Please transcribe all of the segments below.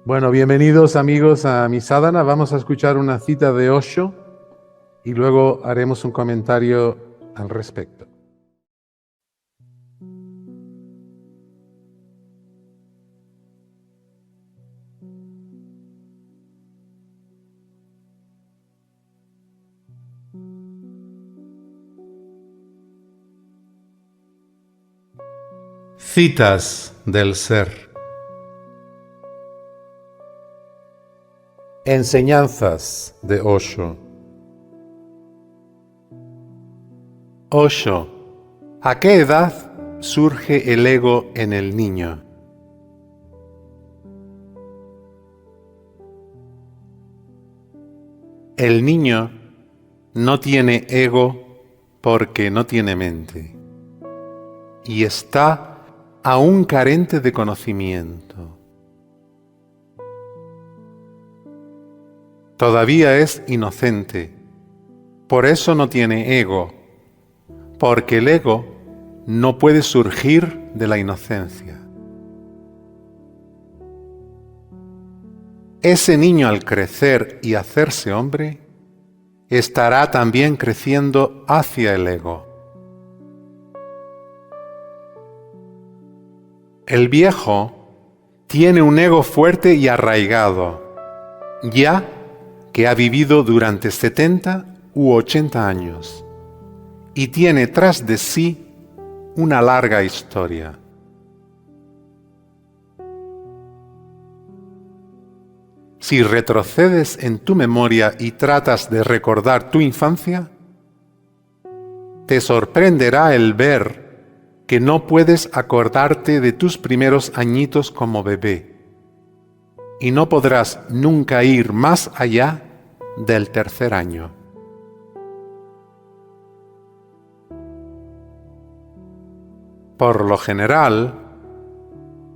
Bueno, bienvenidos amigos a mi sadhana. Vamos a escuchar una cita de Osho y luego haremos un comentario al respecto. Citas del ser. Enseñanzas de Osho. Osho, ¿a qué edad surge el ego en el niño? El niño no tiene ego porque no tiene mente y está aún carente de conocimiento. Todavía es inocente, por eso no tiene ego, porque el ego no puede surgir de la inocencia. Ese niño al crecer y hacerse hombre, estará también creciendo hacia el ego. El viejo tiene un ego fuerte y arraigado, ya que ha vivido durante 70 u 80 años y tiene tras de sí una larga historia. Si retrocedes en tu memoria y tratas de recordar tu infancia, te sorprenderá el ver que no puedes acordarte de tus primeros añitos como bebé y no podrás nunca ir más allá del tercer año. Por lo general,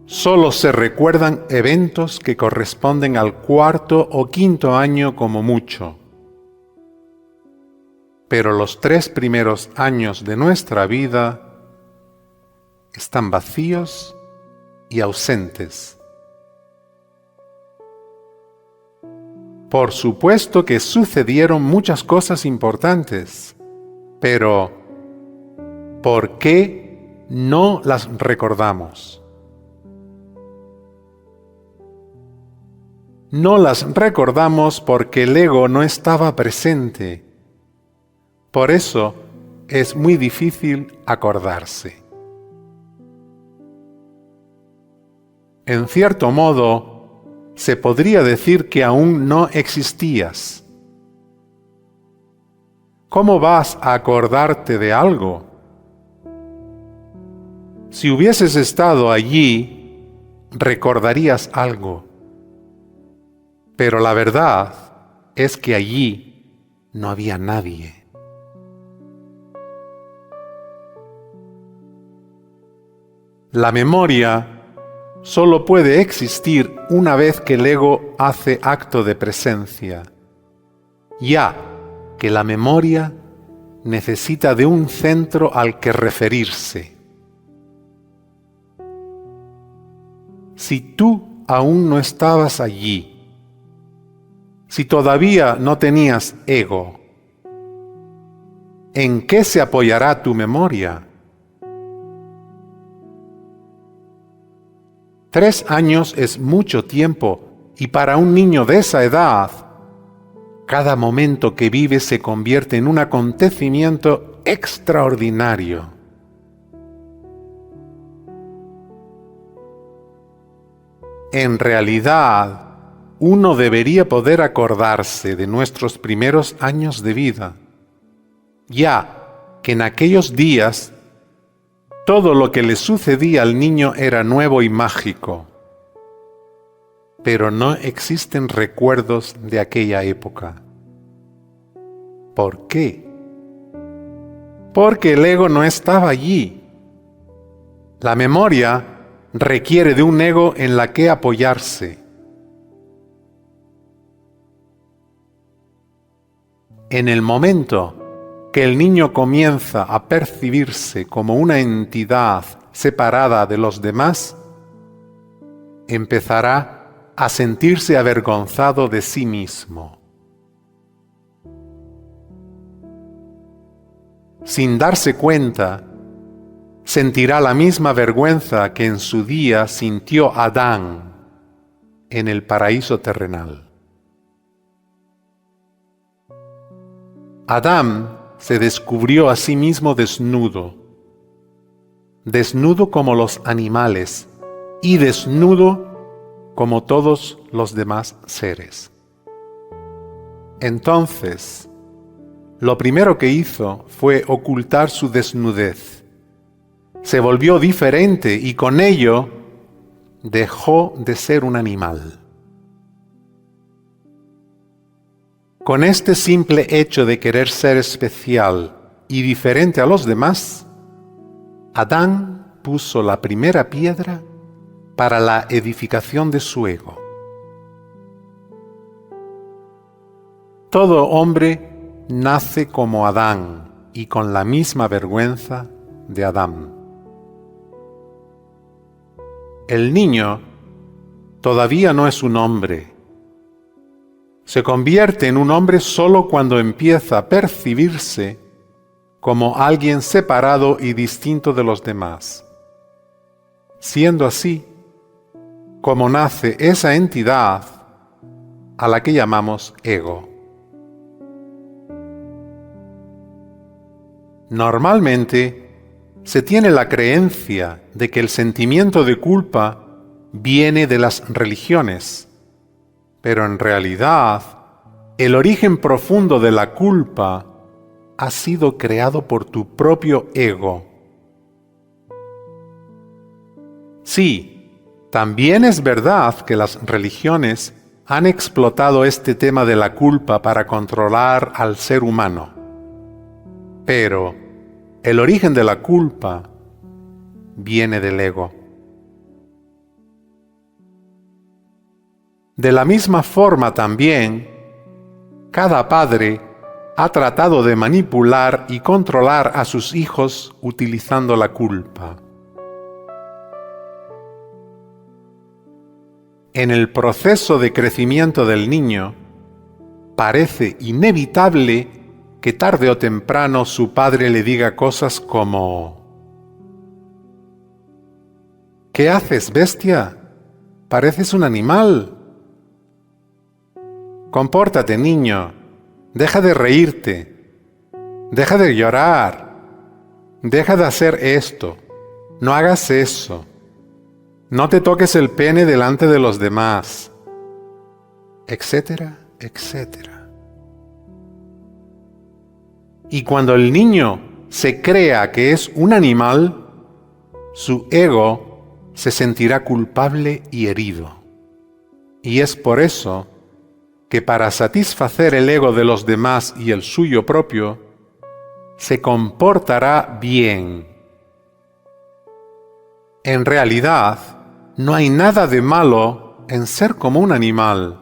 solo se recuerdan eventos que corresponden al cuarto o quinto año como mucho. Pero los 3 primeros años de nuestra vida están vacíos y ausentes. Por supuesto que sucedieron muchas cosas importantes, pero ¿por qué no las recordamos? No las recordamos porque el ego no estaba presente. Por eso es muy difícil acordarse. En cierto modo, se podría decir que aún no existías. ¿Cómo vas a acordarte de algo? Si hubieses estado allí, recordarías algo. Pero la verdad es que allí no había nadie. La memoria solo puede existir una vez que el ego hace acto de presencia, ya que la memoria necesita de un centro al que referirse. Si tú aún no estabas allí, si todavía no tenías ego, ¿en qué se apoyará tu memoria? 3 años es mucho tiempo y para un niño de esa edad, cada momento que vive se convierte en un acontecimiento extraordinario. En realidad, uno debería poder acordarse de nuestros primeros años de vida, ya que en aquellos días todo lo que le sucedía al niño era nuevo y mágico, pero no existen recuerdos de aquella época. ¿Por qué? Porque el ego no estaba allí. La memoria requiere de un ego en la que apoyarse. En el momento que el niño comienza a percibirse como una entidad separada de los demás, empezará a sentirse avergonzado de sí mismo. Sin darse cuenta, sentirá la misma vergüenza que en su día sintió Adán en el paraíso terrenal. Adán se descubrió a sí mismo desnudo como los animales y desnudo como todos los demás seres. Entonces, lo primero que hizo fue ocultar su desnudez. Se volvió diferente y con ello dejó de ser un animal. Con este simple hecho de querer ser especial y diferente a los demás, Adán puso la primera piedra para la edificación de su ego. Todo hombre nace como Adán y con la misma vergüenza de Adán. El niño todavía no es un hombre. Se convierte en un hombre solo cuando empieza a percibirse como alguien separado y distinto de los demás. Siendo así, como nace esa entidad a la que llamamos ego. Normalmente, se tiene la creencia de que el sentimiento de culpa viene de las religiones, pero en realidad, el origen profundo de la culpa ha sido creado por tu propio ego. Sí, también es verdad que las religiones han explotado este tema de la culpa para controlar al ser humano. Pero el origen de la culpa viene del ego. De la misma forma también, cada padre ha tratado de manipular y controlar a sus hijos utilizando la culpa. En el proceso de crecimiento del niño, parece inevitable que tarde o temprano su padre le diga cosas como: ¿qué haces, bestia? Pareces un animal. Compórtate, niño. Deja de reírte. Deja de llorar. Deja de hacer esto. No hagas eso. No te toques el pene delante de los demás. Etcétera, etcétera. Y cuando el niño se crea que es un animal, su ego se sentirá culpable y herido. Y es por eso que para satisfacer el ego de los demás y el suyo propio, se comportará bien. En realidad, no hay nada de malo en ser como un animal,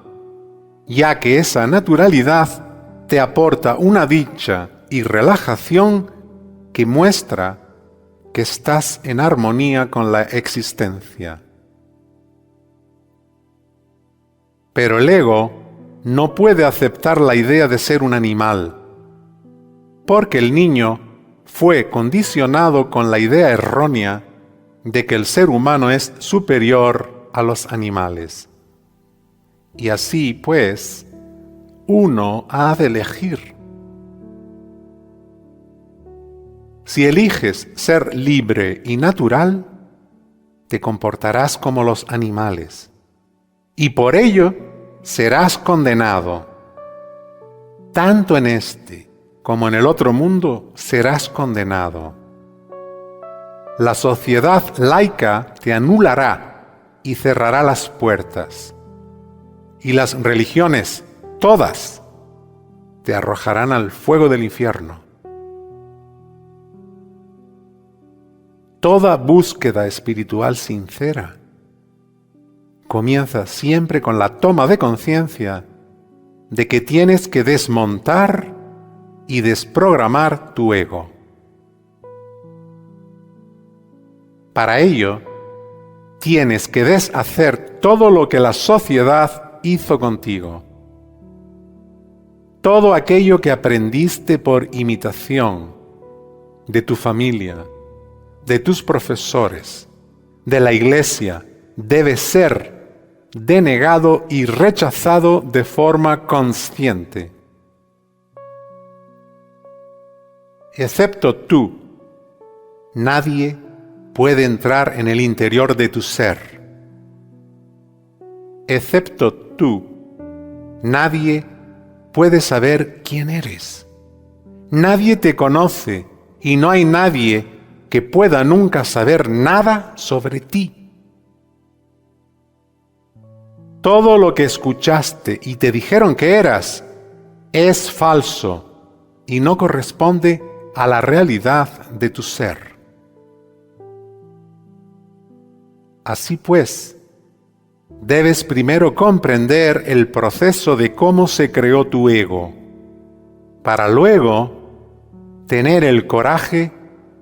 ya que esa naturalidad te aporta una dicha y relajación que muestra que estás en armonía con la existencia. Pero el ego no puede aceptar la idea de ser un animal, porque el niño fue condicionado con la idea errónea de que el ser humano es superior a los animales. Y así, pues, uno ha de elegir. Si eliges ser libre y natural, te comportarás como los animales, y por ello serás condenado. Tanto en este como en el otro mundo serás condenado. La sociedad laica te anulará y cerrará las puertas, y las religiones, todas, te arrojarán al fuego del infierno. Toda búsqueda espiritual sincera comienza siempre con la toma de conciencia de que tienes que desmontar y desprogramar tu ego. Para ello, tienes que deshacer todo lo que la sociedad hizo contigo. Todo aquello que aprendiste por imitación de tu familia, de tus profesores, de la iglesia, debe ser denegado y rechazado de forma consciente. Excepto tú, nadie puede entrar en el interior de tu ser. Excepto tú, nadie puede saber quién eres. Nadie te conoce y no hay nadie que pueda nunca saber nada sobre ti. Todo lo que escuchaste y te dijeron que eras es falso y no corresponde a la realidad de tu ser. Así pues, debes primero comprender el proceso de cómo se creó tu ego, para luego tener el coraje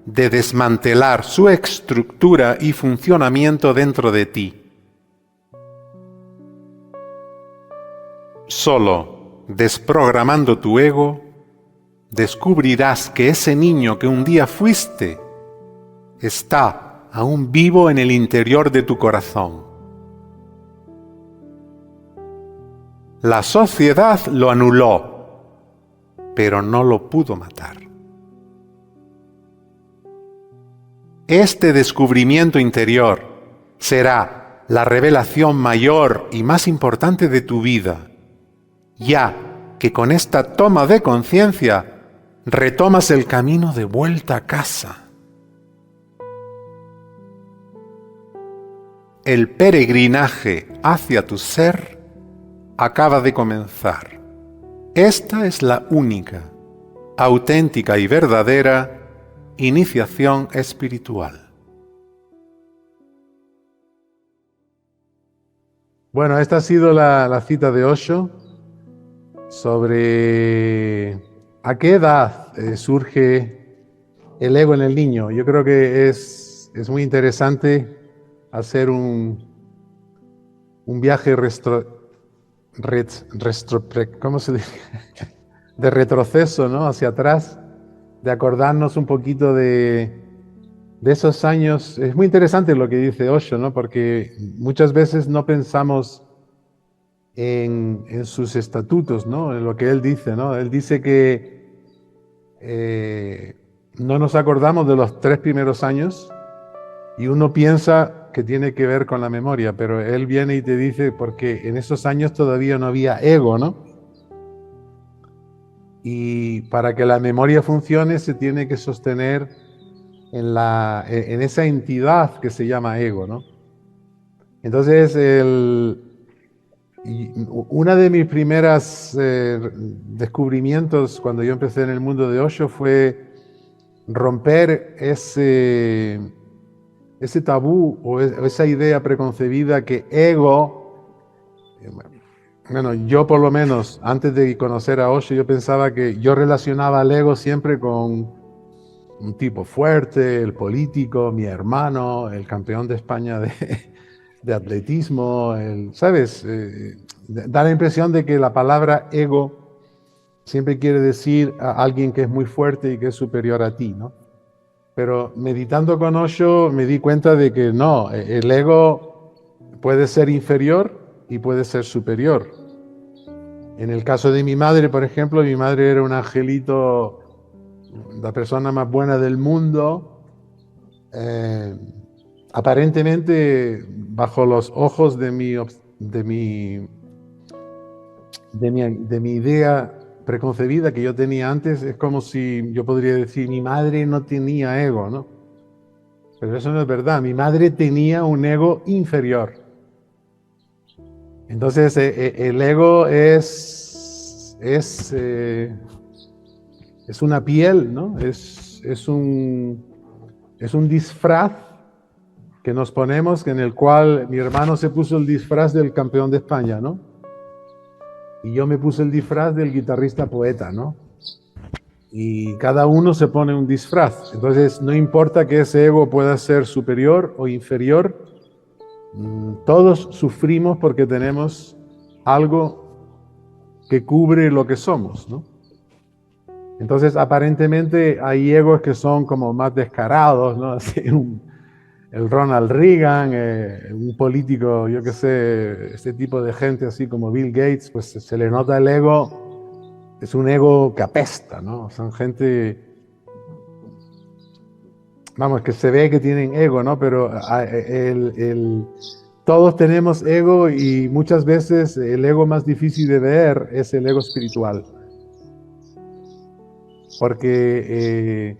de desmantelar su estructura y funcionamiento dentro de ti. Solo desprogramando tu ego, descubrirás que ese niño que un día fuiste está aún vivo en el interior de tu corazón. La sociedad lo anuló, pero no lo pudo matar. Este descubrimiento interior será la revelación mayor y más importante de tu vida, ya que con esta toma de conciencia retomas el camino de vuelta a casa. El peregrinaje hacia tu ser acaba de comenzar. Esta es la única, auténtica y verdadera iniciación espiritual. Bueno, esta ha sido la cita de Osho sobre a qué edad surge el ego en el niño. Yo creo que es muy interesante hacer un viaje ¿cómo se dice? De retroceso, ¿no? Hacia atrás, de acordarnos un poquito de esos años. Es muy interesante lo que dice Osho, ¿no? Porque muchas veces no pensamos en sus estatutos, ¿no? En lo que él dice, ¿no? Él dice que no nos acordamos de los 3 primeros años y uno piensa que tiene que ver con la memoria, pero él viene y te dice porque en esos años todavía no había ego, ¿no? Y para que la memoria funcione se tiene que sostener en esa entidad que se llama ego, ¿no? Entonces, una de mis primeras descubrimientos cuando yo empecé en el mundo de Osho fue romper ese tabú o esa idea preconcebida que ego, bueno, yo por lo menos antes de conocer a Osho yo pensaba que yo relacionaba al ego siempre con un tipo fuerte, el político, mi hermano, el campeón de España de atletismo, ¿sabes? Da la impresión de que la palabra ego siempre quiere decir a alguien que es muy fuerte y que es superior a ti, ¿no? Pero meditando con Osho me di cuenta de que no, el ego puede ser inferior y puede ser superior. En el caso de mi madre, por ejemplo, mi madre era un angelito, la persona más buena del mundo, aparentemente bajo los ojos de mi idea preconcebida que yo tenía antes, es como si yo podría decir mi madre no tenía ego, ¿no? Pero eso no es verdad, mi madre tenía un ego inferior. Entonces el ego es una piel, ¿no? Es un disfraz que nos ponemos, en el cual mi hermano se puso el disfraz del campeón de España, ¿no? Y yo me puse el disfraz del guitarrista poeta, ¿no? Y cada uno se pone un disfraz. Entonces, no importa que ese ego pueda ser superior o inferior, Todos sufrimos porque tenemos algo que cubre lo que somos, ¿no? Entonces, aparentemente hay egos que son como más descarados, ¿no? Así, el Ronald Reagan, un político, yo qué sé, este tipo de gente así como Bill Gates, pues se le nota el ego, es un ego que apesta, ¿no? Son gente, vamos, que se ve que tienen ego, ¿no? Pero todos tenemos ego y muchas veces el ego más difícil de ver es el ego espiritual. Porque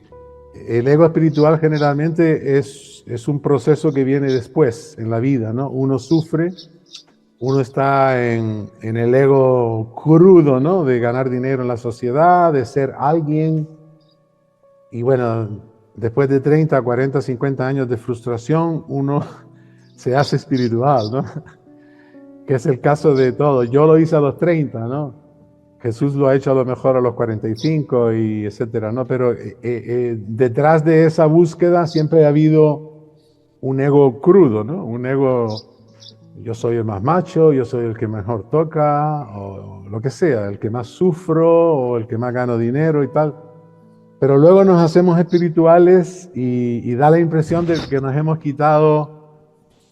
el ego espiritual generalmente es un proceso que viene después en la vida, ¿no? Uno sufre, uno está en el ego crudo, ¿no? De ganar dinero en la sociedad, de ser alguien. Y bueno, después de 30, 40, 50 años de frustración, uno se hace espiritual, ¿no? Que es el caso de todos. Yo lo hice a los 30, ¿no? Jesús lo ha hecho a lo mejor a los 45 y etcétera, ¿no? Pero detrás de esa búsqueda siempre ha habido un ego crudo, ¿no? Un ego, yo soy el más macho, yo soy el que mejor toca, o lo que sea, el que más sufro, o el que más gano dinero y tal. Pero luego nos hacemos espirituales y da la impresión de que nos hemos quitado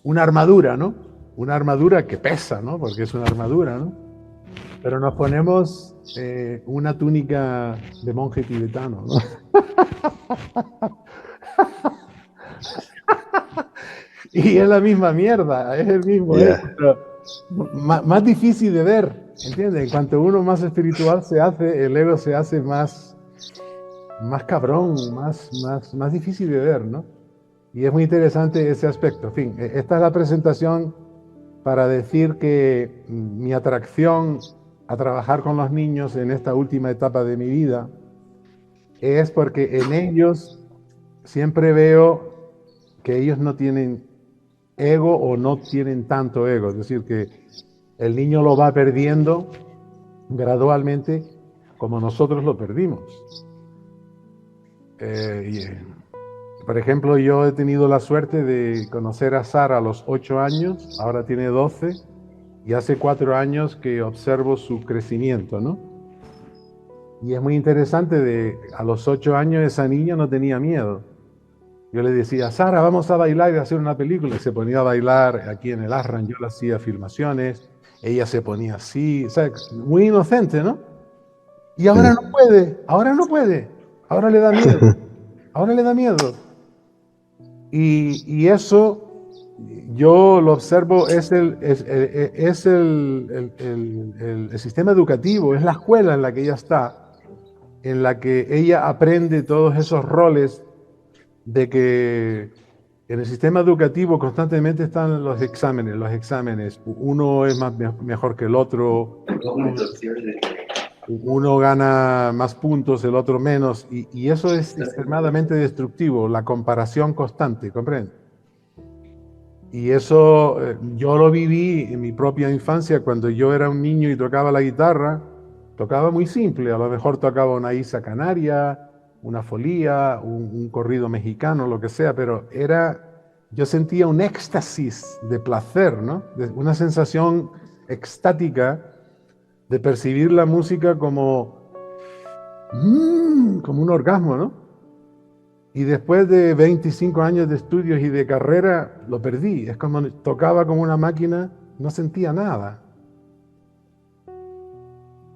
una armadura, ¿no? Una armadura que pesa, ¿no? Porque es una armadura, ¿no? Pero nos ponemos una túnica de monje tibetano, ¿no? Y es la misma mierda, es el mismo ego, pero más difícil de ver, ¿entiendes? En cuanto uno más espiritual se hace, el ego se hace más cabrón, más difícil de ver, ¿no? Y es muy interesante ese aspecto. En fin, esta es la presentación para decir que mi atracción a trabajar con los niños en esta última etapa de mi vida es porque en ellos siempre veo que ellos no tienen ego o no tienen tanto ego. Es decir, que el niño lo va perdiendo gradualmente como nosotros lo perdimos. Por ejemplo, yo he tenido la suerte de conocer a Sara a los 8 años, ahora tiene 12, y hace 4 años que observo su crecimiento, ¿no? Y es muy interesante, a los 8 años esa niña no tenía miedo. Yo le decía, Sara, vamos a bailar y hacer una película, y se ponía a bailar aquí en el Arran, yo le hacía filmaciones, ella se ponía así, o sea, muy inocente, ¿no? Y ahora no puede, ahora le da miedo. Y eso yo lo observo, es el sistema educativo, es la escuela en la que ella está, en la que ella aprende todos esos roles de que en el sistema educativo constantemente están los exámenes. Uno es mejor que el otro, uno gana más puntos, el otro menos, y eso es extremadamente destructivo, la comparación constante, ¿comprende? Y eso yo lo viví en mi propia infancia cuando yo era un niño y tocaba la guitarra. Tocaba muy simple, a lo mejor tocaba una isa canaria, una folía, un corrido mexicano, lo que sea, pero yo sentía un éxtasis de placer, ¿no? Una sensación extática de percibir la música como un orgasmo, ¿no? Y después de 25 años de estudios y de carrera, lo perdí. Es como tocaba como una máquina, no sentía nada.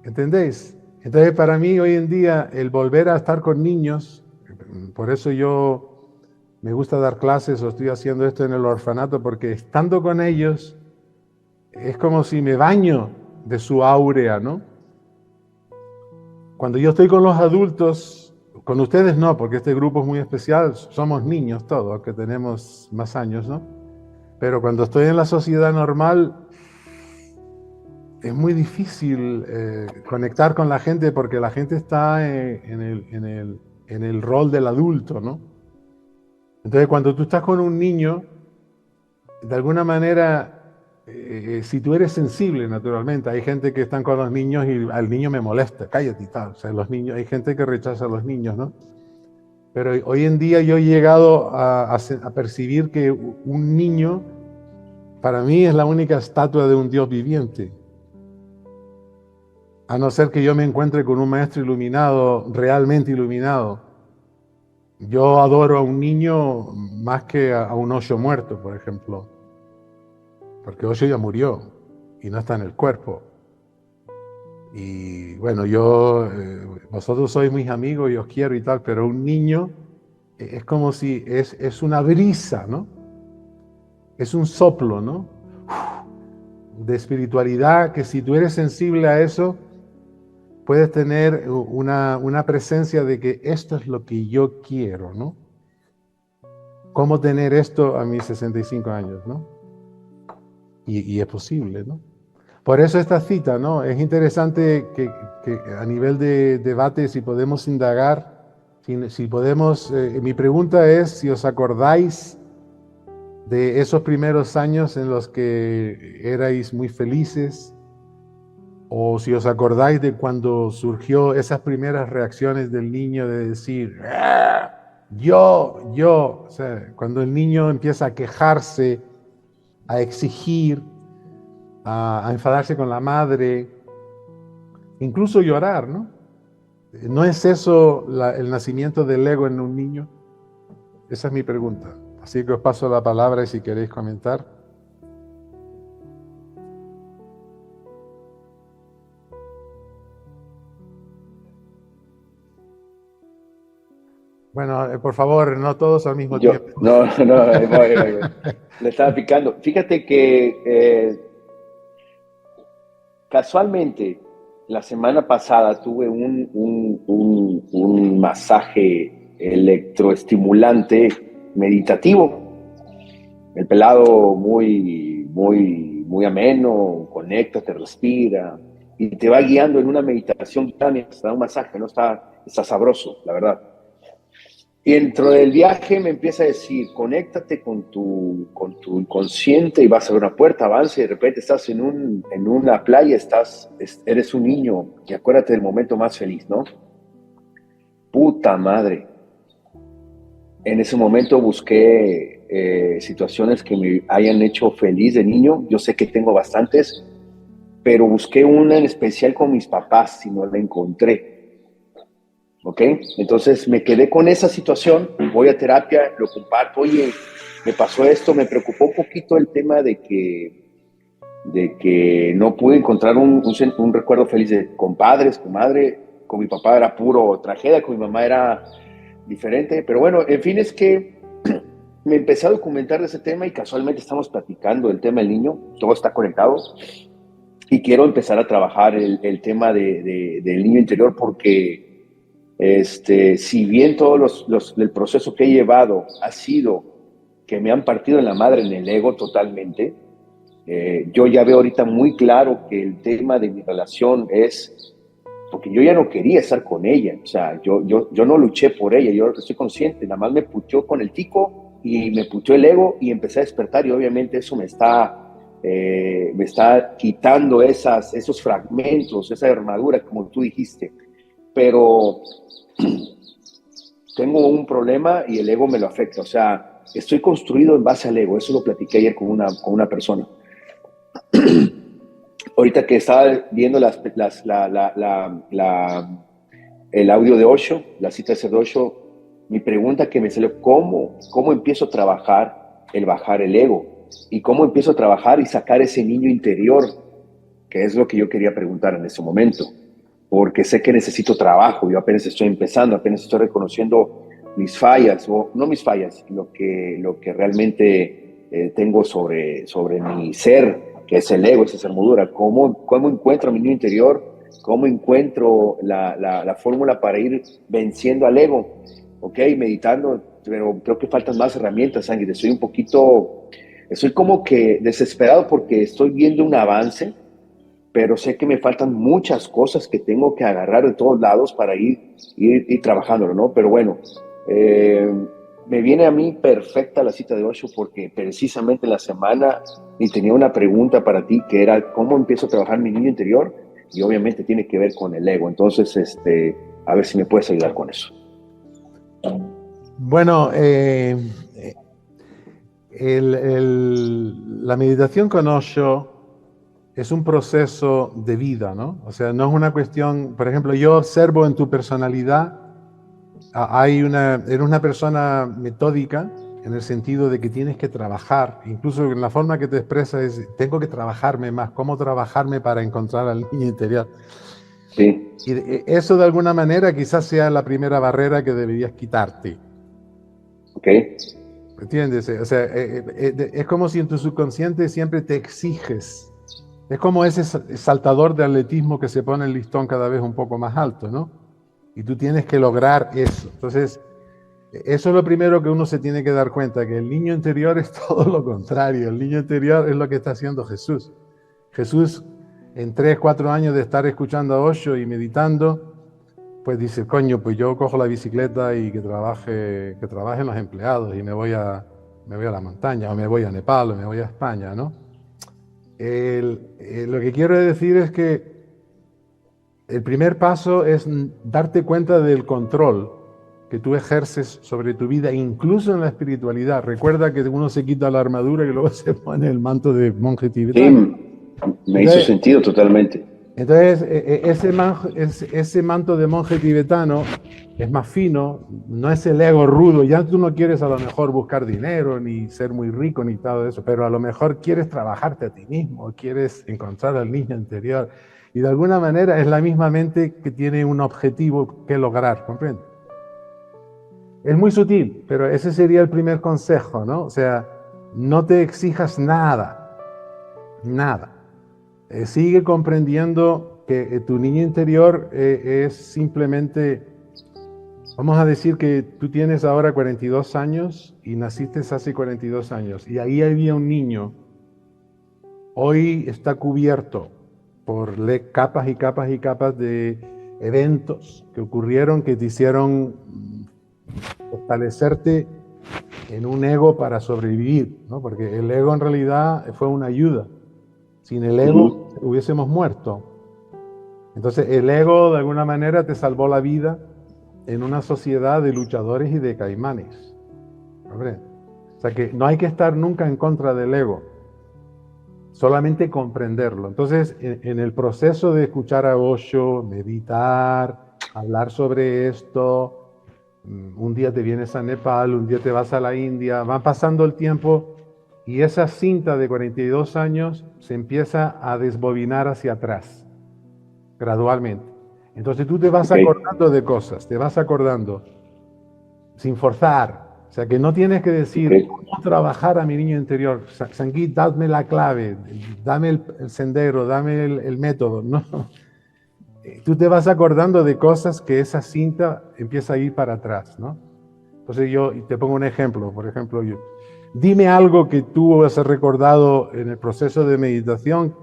¿Entendéis? Entonces, para mí hoy en día, el volver a estar con niños, por eso yo me gusta dar clases o estoy haciendo esto en el orfanato, porque estando con ellos, es como si me baño de su áurea, ¿no? Cuando yo estoy con los adultos, con ustedes no, porque este grupo es muy especial, somos niños todos, aunque tenemos más años, ¿no? Pero cuando estoy en la sociedad normal, es muy difícil conectar con la gente porque la gente está en el rol del adulto, ¿no? Entonces, cuando tú estás con un niño, de alguna manera, si tú eres sensible, naturalmente, hay gente que están con los niños y al niño me molesta, cállate y tal. O sea, los niños, hay gente que rechaza a los niños, ¿no? Pero hoy en día yo he llegado a percibir que un niño Para mí es la única estatua de un Dios viviente. A no ser que yo me encuentre con un maestro iluminado, realmente iluminado. Yo adoro a un niño más que a un Osho muerto, por ejemplo. Porque Osho ya murió y no está en el cuerpo. Y bueno, vosotros sois mis amigos y os quiero y tal, pero un niño es como si es una brisa, ¿no? Es un soplo, ¿no? De espiritualidad que si tú eres sensible a eso, puedes tener una presencia de que esto es lo que yo quiero, ¿no? ¿Cómo tener esto a mis 65 años, ¿no? Y es posible, ¿no? Por eso esta cita, ¿no? Es interesante que a nivel de debate, si podemos indagar, si podemos, mi pregunta es si os acordáis de esos primeros años en los que erais muy felices, o si os acordáis de cuando surgió esas primeras reacciones del niño de decir, "Ah, yo", o sea, cuando el niño empieza a quejarse, a exigir, a enfadarse con la madre, incluso llorar, ¿no? ¿No es eso el nacimiento del ego en un niño? Esa es mi pregunta. Así que os paso la palabra y si queréis comentar. Bueno, por favor, no todos al mismo Yo, tiempo. no, no, voy. Le estaba picando. Fíjate que casualmente la semana pasada tuve un masaje electroestimulante meditativo. El pelado muy ameno, conecta, te respira y te va guiando en una meditación, mientras te da un masaje, ¿no? Está sabroso, la verdad. Y dentro del viaje me empieza a decir, conéctate con tu inconsciente y vas a ver una puerta, avanza y de repente estás en una playa, eres un niño y acuérdate del momento más feliz, ¿no? Puta madre. En ese momento busqué situaciones que me hayan hecho feliz de niño. Yo sé que tengo bastantes, pero busqué una en especial con mis papás y no la encontré. ¿Ok? Entonces me quedé con esa situación, voy a terapia, lo comparto, oye, me pasó esto, me preocupó un poquito el tema de que no pude encontrar un recuerdo feliz con padres, con madre, con mi papá era puro tragedia, con mi mamá era diferente, pero bueno, en fin, es que me empecé a documentar de ese tema y casualmente estamos platicando el tema del niño, todo está conectado y quiero empezar a trabajar el tema del niño interior porque si bien el proceso que he llevado ha sido que me han partido en la madre en el ego totalmente, yo ya veo ahorita muy claro que el tema de mi relación es porque yo ya no quería estar con ella, o sea, yo no luché por ella, yo estoy consciente, nada más me puteó con el tico y me puteó el ego y empecé a despertar y obviamente eso me está quitando esos fragmentos, esa armadura, como tú dijiste, pero tengo un problema y el ego me lo afecta. O sea, estoy construido en base al ego. Eso lo platiqué ayer con una persona. Ahorita que estaba viendo el audio de Osho, la cita de Osho, mi pregunta que me salió, ¿cómo empiezo a trabajar el bajar el ego? ¿Y cómo empiezo a trabajar y sacar ese niño interior? Que es lo que yo quería preguntar en ese momento. Porque sé que necesito trabajo, yo apenas estoy empezando, apenas estoy reconociendo mis fallas, o no mis fallas, lo que realmente tengo sobre mi ser, que es el ego, esa armadura, cómo encuentro mi niño interior, cómo encuentro la fórmula para ir venciendo al ego, ok, meditando, pero creo que faltan más herramientas, Ángel, estoy como que desesperado porque estoy viendo un avance, pero sé que me faltan muchas cosas que tengo que agarrar de todos lados para ir trabajándolo, ¿no? Pero bueno, eh, me viene a mí perfecta la cita de Osho porque precisamente en la semana y tenía una pregunta para ti que era ¿cómo empiezo a trabajar mi niño interior? Y obviamente tiene que ver con el ego. Entonces, a ver si me puedes ayudar con eso. Bueno, La meditación con Osho es un proceso de vida, ¿no? O sea, no es una cuestión, por ejemplo, yo observo en tu personalidad, eres una persona metódica en el sentido de que tienes que trabajar, incluso en la forma que te expresas es, tengo que trabajarme más, ¿cómo trabajarme para encontrar al niño interior? Sí. Y eso de alguna manera quizás sea la primera barrera que deberías quitarte. Ok. ¿Entiendes? O sea, es como si en tu subconsciente siempre te exiges. Es como ese saltador de atletismo que se pone el listón cada vez un poco más alto, ¿no? Y tú tienes que lograr eso. Entonces, eso es lo primero que uno se tiene que dar cuenta, que el niño interior es todo lo contrario. El niño interior es lo que está haciendo Jesús. Jesús, en 3, 4 años de estar escuchando a Osho y meditando, pues dice, coño, pues yo cojo la bicicleta y que trabajen los empleados y me voy a la montaña, o me voy a Nepal, o me voy a España, ¿no? Lo que quiero decir es que el primer paso es darte cuenta del control que tú ejerces sobre tu vida, incluso en la espiritualidad. Recuerda que uno se quita la armadura y luego se pone el manto de monje tibetano. Sí, me hizo sentido totalmente. Entonces, ese manto de monje tibetano es más fino, no es el ego rudo. Ya tú no quieres a lo mejor buscar dinero, ni ser muy rico, ni todo eso, pero a lo mejor quieres trabajarte a ti mismo, quieres encontrar al niño interior. Y de alguna manera es la misma mente que tiene un objetivo que lograr, ¿comprendes? Es muy sutil, pero ese sería el primer consejo, ¿no? O sea, no te exijas nada, nada. Sigue comprendiendo que tu niño interior es simplemente, vamos a decir que tú tienes ahora 42 años y naciste hace 42 años y ahí había un niño. Hoy está cubierto por capas y capas y capas de eventos que ocurrieron que te hicieron fortalecerte en un ego para sobrevivir, ¿no? Porque el ego en realidad fue una ayuda. Sin el ego hubiésemos muerto. Entonces el ego de alguna manera te salvó la vida en una sociedad de luchadores y de caimanes. ¿Hombre? O sea que no hay que estar nunca en contra del ego, solamente comprenderlo. Entonces en el proceso de escuchar a Osho, meditar, hablar sobre esto, un día te vienes a Nepal, un día te vas a la India, va pasando el tiempo y esa cinta de 42 años se empieza a desbobinar hacia atrás, gradualmente. Entonces tú te vas acordando de cosas, te vas acordando, sin forzar. O sea, que no tienes que decir, ¿cómo trabajar a mi niño interior? Sangeet, dame la clave, dame el sendero, dame el método. No. Tú te vas acordando de cosas que esa cinta empieza a ir para atrás, ¿no? Entonces yo te pongo un ejemplo, por ejemplo, dime algo que tú has recordado en el proceso de meditación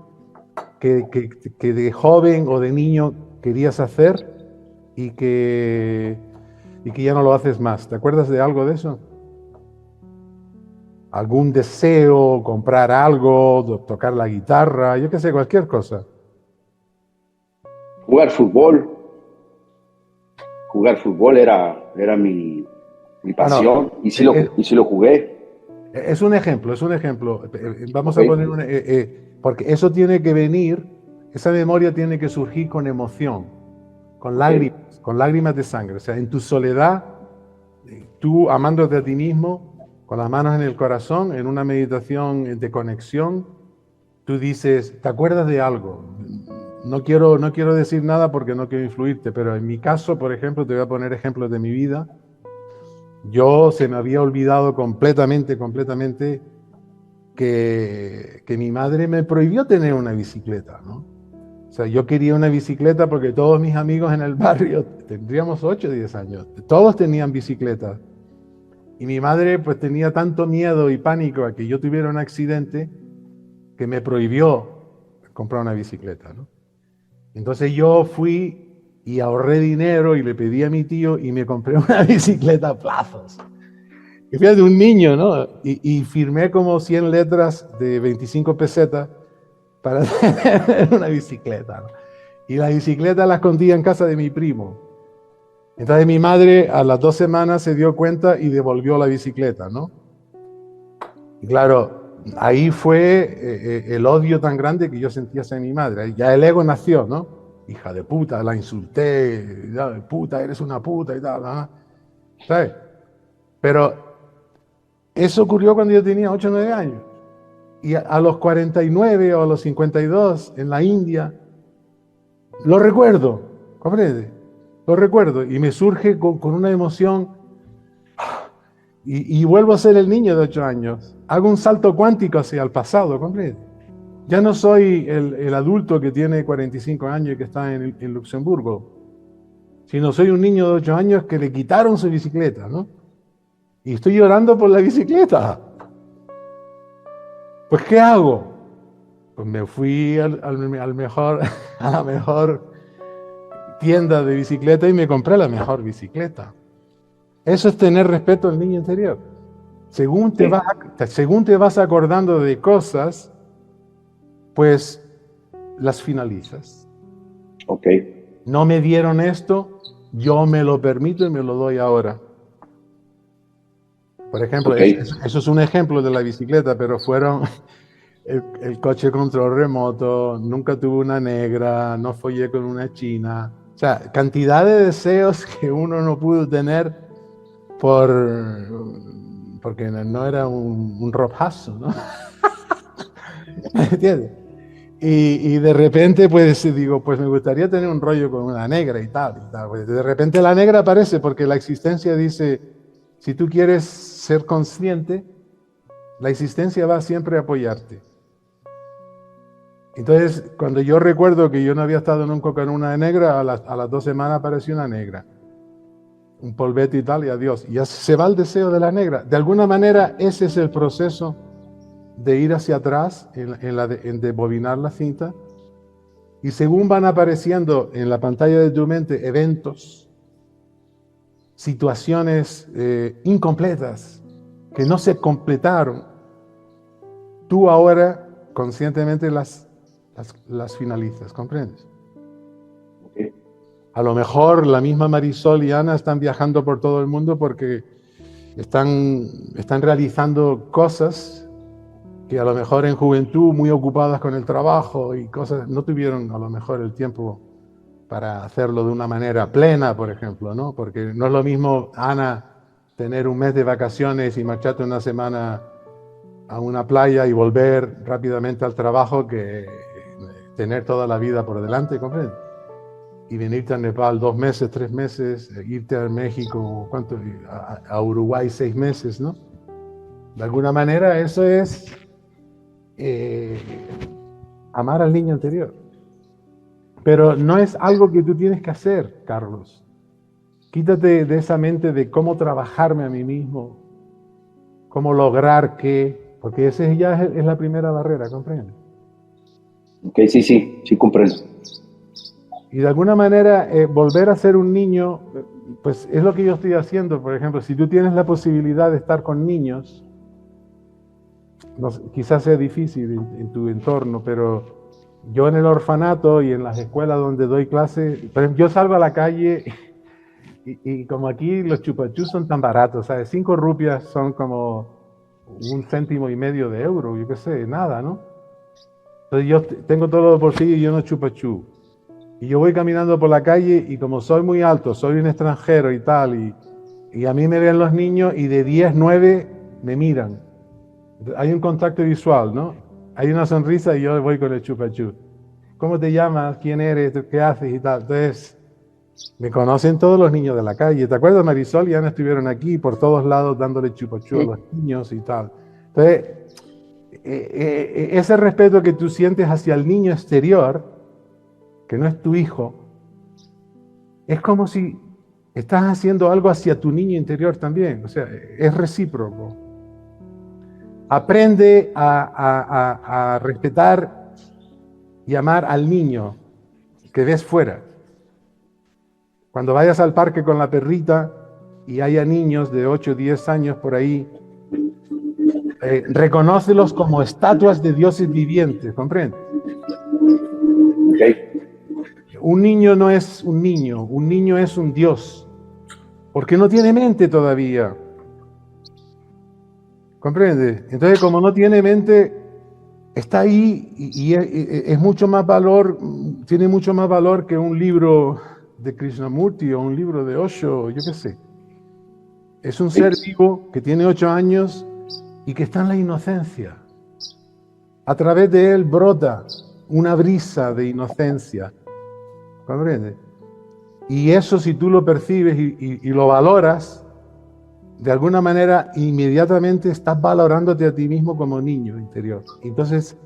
que de joven o de niño querías hacer y que ya no lo haces más. ¿Te acuerdas de algo de eso? ¿Algún deseo, comprar algo, tocar la guitarra, yo qué sé, cualquier cosa? Jugar fútbol. Jugar fútbol era mi pasión, y sí lo jugué. Es un ejemplo, es un ejemplo. Vamos a poner porque eso tiene que venir, esa memoria tiene que surgir con emoción, con lágrimas de sangre. O sea, en tu soledad, tú amándote a ti mismo, con las manos en el corazón, en una meditación de conexión, tú dices, ¿te acuerdas de algo? No quiero decir nada porque no quiero influirte, pero en mi caso, por ejemplo, te voy a poner ejemplos de mi vida. Yo se me había olvidado completamente que mi madre me prohibió tener una bicicleta, ¿no? O sea, yo quería una bicicleta porque todos mis amigos en el barrio, tendríamos 8 o 10 años, todos tenían bicicletas. Y mi madre pues tenía tanto miedo y pánico a que yo tuviera un accidente que me prohibió comprar una bicicleta, ¿no? Entonces yo fui y ahorré dinero y le pedí a mi tío y me compré una bicicleta a plazos. Y fíjate, un niño, ¿no? Y firmé como 100 letras de 25 pesetas para tener una bicicleta, ¿no? Y la bicicleta la escondía en casa de mi primo. Entonces mi madre a las 2 semanas se dio cuenta y devolvió la bicicleta, ¿no? Y claro, ahí fue el odio tan grande que yo sentía hacia mi madre. Ya el ego nació, ¿no? Hija de puta, la insulté, puta, eres una puta y tal, ¿no? ¿Sabes? Pero eso ocurrió cuando yo tenía 8 o 9 años. Y a los 49 o a los 52 en la India, lo recuerdo, ¿comprende? Lo recuerdo y me surge con una emoción y vuelvo a ser el niño de 8 años. Hago un salto cuántico hacia el pasado, ¿comprende? Ya no soy el adulto que tiene 45 años y que está en Luxemburgo, sino soy un niño de 8 años que le quitaron su bicicleta, ¿no? Y estoy llorando por la bicicleta. Pues, ¿qué hago? Pues me fui al mejor, a la mejor tienda de bicicleta y me compré la mejor bicicleta. Eso es tener respeto al niño interior. Según te vas acordando de cosas, pues las finalizas. Ok. No me dieron esto, yo me lo permito y me lo doy ahora. Por ejemplo, Okay. eso es un ejemplo de la bicicleta, pero fueron el coche control remoto, nunca tuve una negra, no follé con una china. O sea, cantidad de deseos que uno no pudo tener porque no era un Rob Hudson, ¿no? ¿Me entiendes? Y de repente, pues digo, pues me gustaría tener un rollo con una negra y tal, y tal. Pues de repente la negra aparece porque la existencia dice, si tú quieres ser consciente, la existencia va siempre a apoyarte. Entonces, cuando yo recuerdo que yo no había estado nunca con una negra, a las 2 semanas apareció una negra. Un polvete y tal, y adiós. Y ya se va el deseo de la negra. De alguna manera, ese es el proceso de ir hacia atrás, en bobinar la cinta. Y según van apareciendo en la pantalla de tu mente eventos, situaciones incompletas, que no se completaron, tú ahora conscientemente las finalizas, ¿comprendes? Okay. A lo mejor la misma Marisol y Ana están viajando por todo el mundo porque están realizando cosas que a lo mejor en juventud, muy ocupadas con el trabajo y cosas, no tuvieron a lo mejor el tiempo para hacerlo de una manera plena, por ejemplo, ¿no? Porque no es lo mismo, Ana, tener un mes de vacaciones y marcharte una semana a una playa y volver rápidamente al trabajo que tener toda la vida por delante, ¿comprendes? Y venirte a Nepal 2 meses, 3 meses, irte a México, ¿cuánto? A Uruguay 6 meses, ¿no? De alguna manera eso es amar al niño anterior. Pero no es algo que tú tienes que hacer, Carlos. Quítate de esa mente de cómo trabajarme a mí mismo, cómo lograr qué, porque esa ya es la primera barrera, ¿comprendes? Ok, sí, comprendo. Y de alguna manera volver a ser un niño, pues es lo que yo estoy haciendo. Por ejemplo, si tú tienes la posibilidad de estar con niños, quizás sea difícil en tu entorno, pero yo en el orfanato y en las escuelas donde doy clases, yo salgo a la calle y como aquí los chupachus son tan baratos, ¿sabes? 5 rupias son como 1,5 céntimos de euro, yo qué sé, nada, ¿no? Entonces yo tengo todos los bolsillos llenos de chupachú. Y yo voy caminando por la calle y como soy muy alto, soy un extranjero y tal, y a mí me ven los niños y de 10, 9 me miran. Hay un contacto visual, ¿no? Hay una sonrisa y yo voy con el chupachú. ¿Cómo te llamas? ¿Quién eres? ¿Qué haces? Y tal. Entonces, me conocen todos los niños de la calle. ¿Te acuerdas? Marisol y Ana estuvieron aquí por todos lados dándole chupachú a los niños y tal. Entonces, ese respeto que tú sientes hacia el niño exterior, que no es tu hijo, es como si estás haciendo algo hacia tu niño interior también. O sea, es recíproco. Aprende a respetar y amar al niño que ves fuera. Cuando vayas al parque con la perrita y haya niños de 8 o 10 años por ahí, reconócelos como estatuas de dioses vivientes, ¿comprendes? Okay. Un niño no es un niño es un dios, porque no tiene mente todavía. ¿Comprende? Entonces, como no tiene mente, está ahí y es mucho más valor, tiene mucho más valor que un libro de Krishnamurti o un libro de Osho, yo qué sé. Es un ser vivo que tiene 8 años y que está en la inocencia. A través de él brota una brisa de inocencia. ¿Comprende? Y eso, si tú lo percibes y lo valoras, de alguna manera inmediatamente estás valorándote a ti mismo como niño interior. Entonces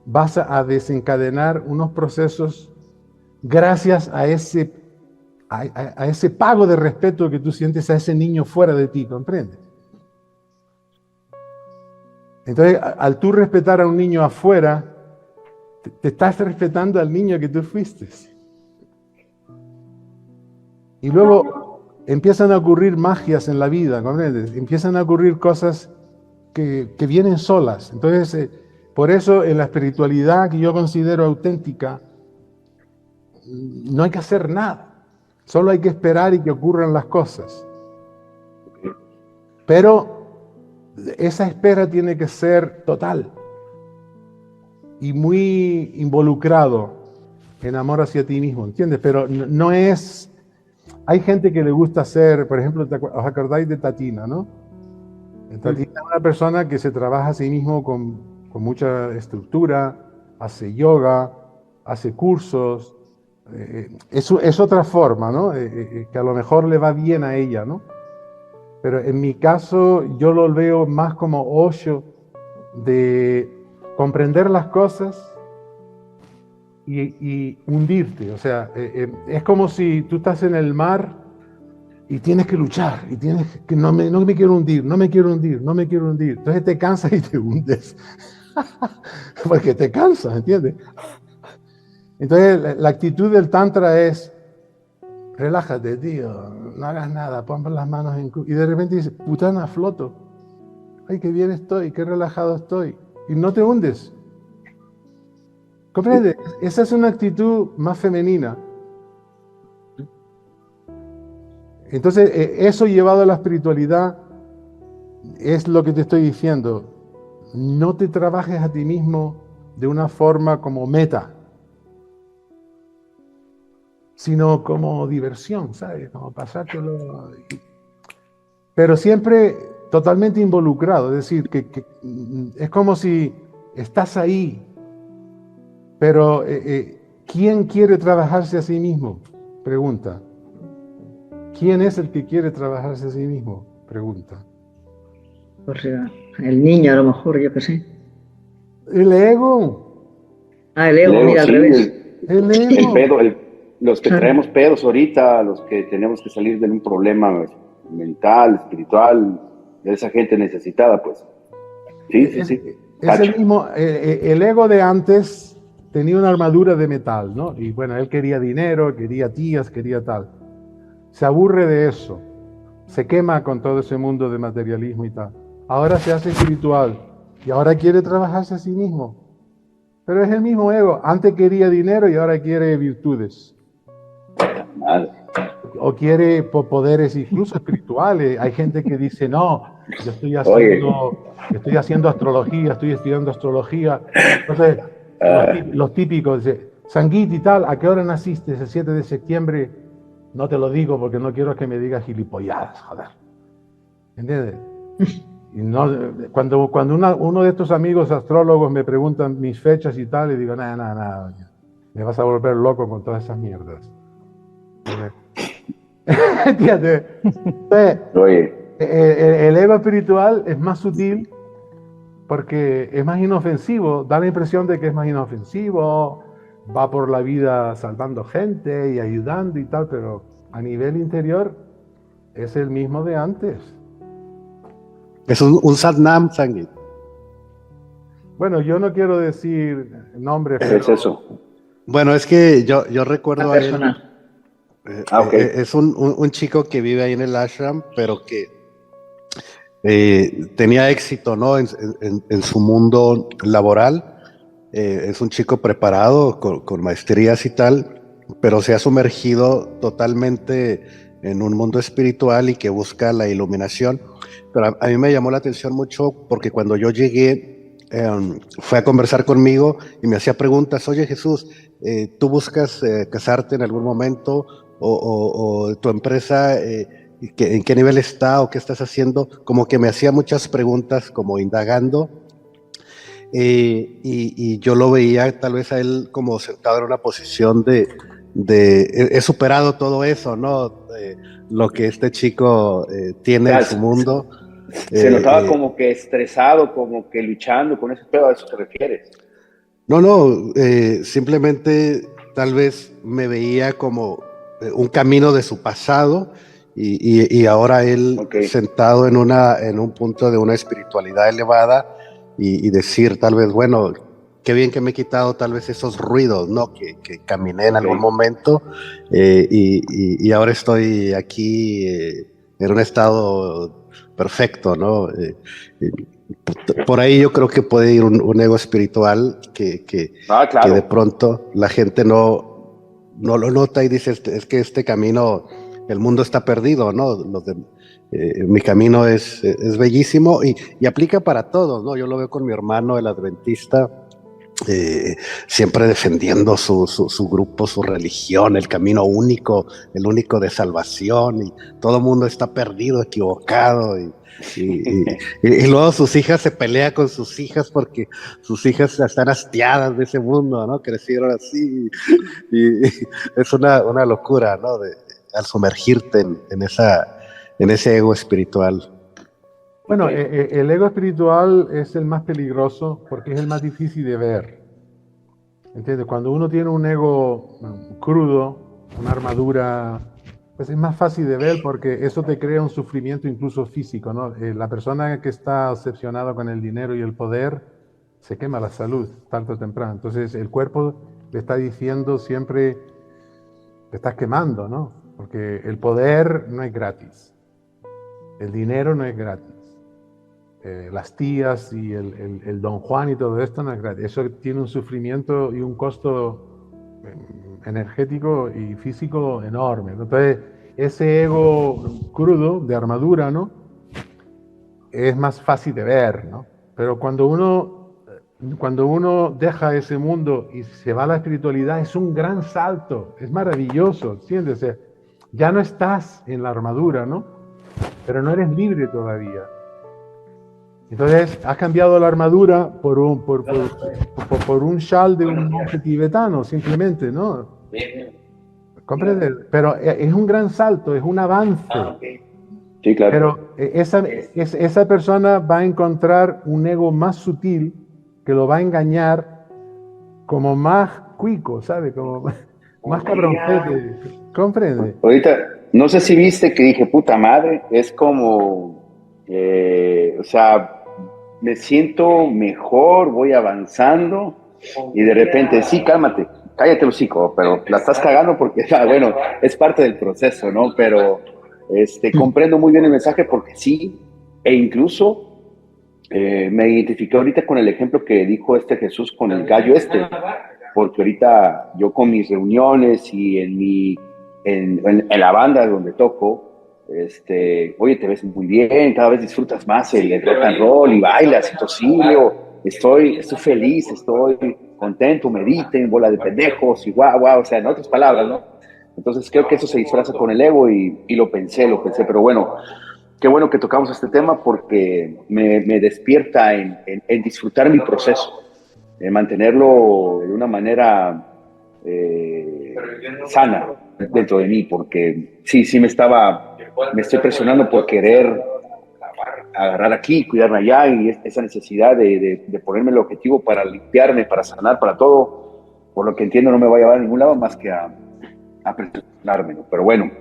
vas a desencadenar unos procesos gracias a ese pago de respeto que tú sientes a ese niño fuera de ti, ¿comprendes? Entonces, al tú respetar a un niño afuera, te estás respetando al niño que tú fuiste. Y luego empiezan a ocurrir magias en la vida, ¿comprendes? Empiezan a ocurrir cosas que vienen solas. Entonces, por eso en la espiritualidad que yo considero auténtica, no hay que hacer nada. Solo hay que esperar y que ocurran las cosas. Pero esa espera tiene que ser total y muy involucrado en amor hacia ti mismo, ¿entiendes? Pero no es... Hay gente que le gusta hacer, por ejemplo, ¿os acordáis de Tatina, no? Tatina es una persona que se trabaja a sí mismo con mucha estructura, hace yoga, hace cursos. Es otra forma, ¿no? Que a lo mejor le va bien a ella, ¿no? Pero en mi caso yo lo veo más como Osho, de comprender las cosas y hundirte. O sea, es como si tú estás en el mar y tienes que luchar, y tienes que no me quiero hundir, no me quiero hundir, no me quiero hundir. Entonces te cansas y te hundes. Porque te cansas, ¿entiendes? Entonces la actitud del Tantra es: relájate, tío, no hagas nada, pon las manos en cruz. Y de repente dices: putana, floto. Ay, qué bien estoy, qué relajado estoy. Y no te hundes. ¿Comprende? Esa es una actitud más femenina. Entonces, eso llevado a la espiritualidad es lo que te estoy diciendo. No te trabajes a ti mismo de una forma como meta, sino como diversión, ¿sabes? Como pasártelo. Pero siempre totalmente involucrado. Es decir, que es como si estás ahí, pero ¿quién quiere trabajarse a sí mismo? Pregunta. ¿Quién es el que quiere trabajarse a sí mismo? Pregunta. O sea, el niño a lo mejor, yo qué sé. El ego. El ego, mira, sí, al revés. El ego. El pedo, los que traemos pedos ahorita, los que tenemos que salir de un problema mental, espiritual, de esa gente necesitada, pues. Sí. Es el mismo, el ego de antes tenía una armadura de metal, ¿no? Y bueno, él quería dinero, quería tías, quería tal. Se aburre de eso, se quema con todo ese mundo de materialismo y tal. Ahora se hace espiritual y ahora quiere trabajarse a sí mismo. Pero es el mismo ego. Antes quería dinero y ahora quiere virtudes. O quiere poderes incluso espirituales. Hay gente que dice: no, yo estoy haciendo astrología, estoy estudiando astrología. Entonces, los típicos dicen: Sanguiti y tal, ¿a qué hora naciste? El 7 de septiembre. No te lo digo porque no quiero que me digas gilipolladas, joder. ¿Entiendes? Y no, cuando uno de estos amigos astrólogos me preguntan mis fechas y tal, le digo: nada, me vas a volver loco con todas esas mierdas. ¿Entiendes? El ego espiritual es más sutil porque es más inofensivo, da la impresión de que es más inofensivo, va por la vida salvando gente y ayudando y tal, pero a nivel interior es el mismo de antes. Es un Satnam, Sanguit. Bueno, yo no quiero decir nombres, pero es eso. Bueno, es que yo recuerdo a él. Okay. Es un chico que vive ahí en el ashram, pero que tenía éxito, ¿no? En su mundo laboral. Es un chico preparado con maestrías y tal, pero se ha sumergido totalmente en un mundo espiritual y que busca la iluminación. Pero a mí me llamó la atención mucho porque cuando yo llegué, fue a conversar conmigo y me hacía preguntas. Oye, Jesús, ¿tú buscas casarte en algún momento? O tu empresa, ¿en qué nivel está o qué estás haciendo? Como que me hacía muchas preguntas, como indagando. Y yo lo veía tal vez a él como sentado en una posición he superado todo eso, ¿no? Lo que este chico tiene en su mundo. Se notaba como que estresado, como que luchando con ese pedo. ¿A eso te refieres? No, simplemente tal vez me veía como un camino de su pasado y ahora él sentado en un punto de una espiritualidad elevada y decir tal vez, bueno, qué bien que me he quitado tal vez esos ruidos, ¿no? Que caminé en algún momento y ahora estoy aquí en un estado perfecto, ¿no? Por ahí yo creo que puede ir un ego espiritual que de pronto la gente no lo nota y dice, es que este camino, el mundo está perdido, ¿no? Mi camino es bellísimo y aplica para todos, ¿no? Yo lo veo con mi hermano, el adventista, siempre defendiendo su grupo, su religión, el camino único, el único de salvación, y todo el mundo está perdido, equivocado, y luego sus hijas se pelea con sus hijas porque sus hijas están hastiadas de ese mundo, ¿no? Crecieron así, y es una locura, ¿no? Al sumergirte en ese ego espiritual. Bueno, el ego espiritual es el más peligroso porque es el más difícil de ver. ¿Entiendes? Cuando uno tiene un ego crudo, una armadura, pues es más fácil de ver porque eso te crea un sufrimiento incluso físico, ¿no? La persona que está obsesionada con el dinero y el poder se quema la salud tarde o temprano. Entonces el cuerpo le está diciendo siempre, te estás quemando, ¿no? Porque el poder no es gratis. El dinero no es gratis. Las tías y el Don Juan y todo esto no es gratis. Eso tiene un sufrimiento y un costo energético y físico enorme. Entonces, ese ego crudo de armadura, ¿no? Es más fácil de ver, ¿no? Pero cuando uno deja ese mundo y se va a la espiritualidad, es un gran salto, es maravilloso, ¿entiendes? O sea, ya no estás en la armadura, ¿no? Pero no eres libre todavía. Entonces, has cambiado la armadura por un shal de un monje tibetano, simplemente, ¿no? ¿Comprendes? Pero es un gran salto, es un avance. Sí, claro. Pero esa persona va a encontrar un ego más sutil que lo va a engañar como más cuico, ¿sabe? Como más cabroncete. ¿Comprende? Ahorita, no sé si viste que dije, puta madre, es como, o sea, me siento mejor, voy avanzando y de repente, sí, cálmate, cállate el hocico, pero la estás cagando porque, bueno, es parte del proceso, ¿no? Pero comprendo muy bien el mensaje porque sí, e incluso me identifiqué ahorita con el ejemplo que dijo Jesús con el gallo porque ahorita yo con mis reuniones y en la banda donde toco, oye, te ves muy bien, cada vez disfrutas más el rock and roll y bailas y tosilio, estoy feliz, estoy contento, mediten, bola de pendejos y guau, o sea, en otras palabras, ¿no? Entonces creo que eso se disfraza con el ego y lo pensé, pero bueno, qué bueno que tocamos este tema porque me despierta en disfrutar mi proceso, en mantenerlo de una manera sana dentro de mí, porque sí me estoy presionando por querer agarrar aquí, cuidarme allá, y esa necesidad de ponerme el objetivo para limpiarme, para sanar, para todo, por lo que entiendo no me va a llevar a ningún lado más que a presionarme, ¿no? Pero bueno,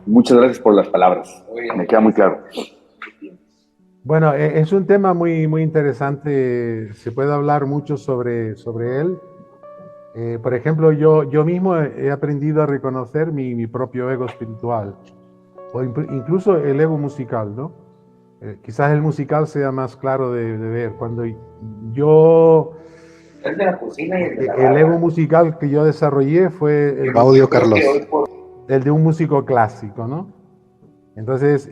muchas gracias por las palabras, me queda muy claro. Bueno, es un tema muy, muy interesante, se puede hablar mucho sobre él. Por ejemplo, yo mismo he aprendido a reconocer mi propio ego espiritual, o incluso el ego musical, ¿no? Quizás el musical sea más claro de ver. Cuando yo... El ego musical que yo desarrollé fue... Audio, Carlos. el de un músico clásico, ¿no? Entonces,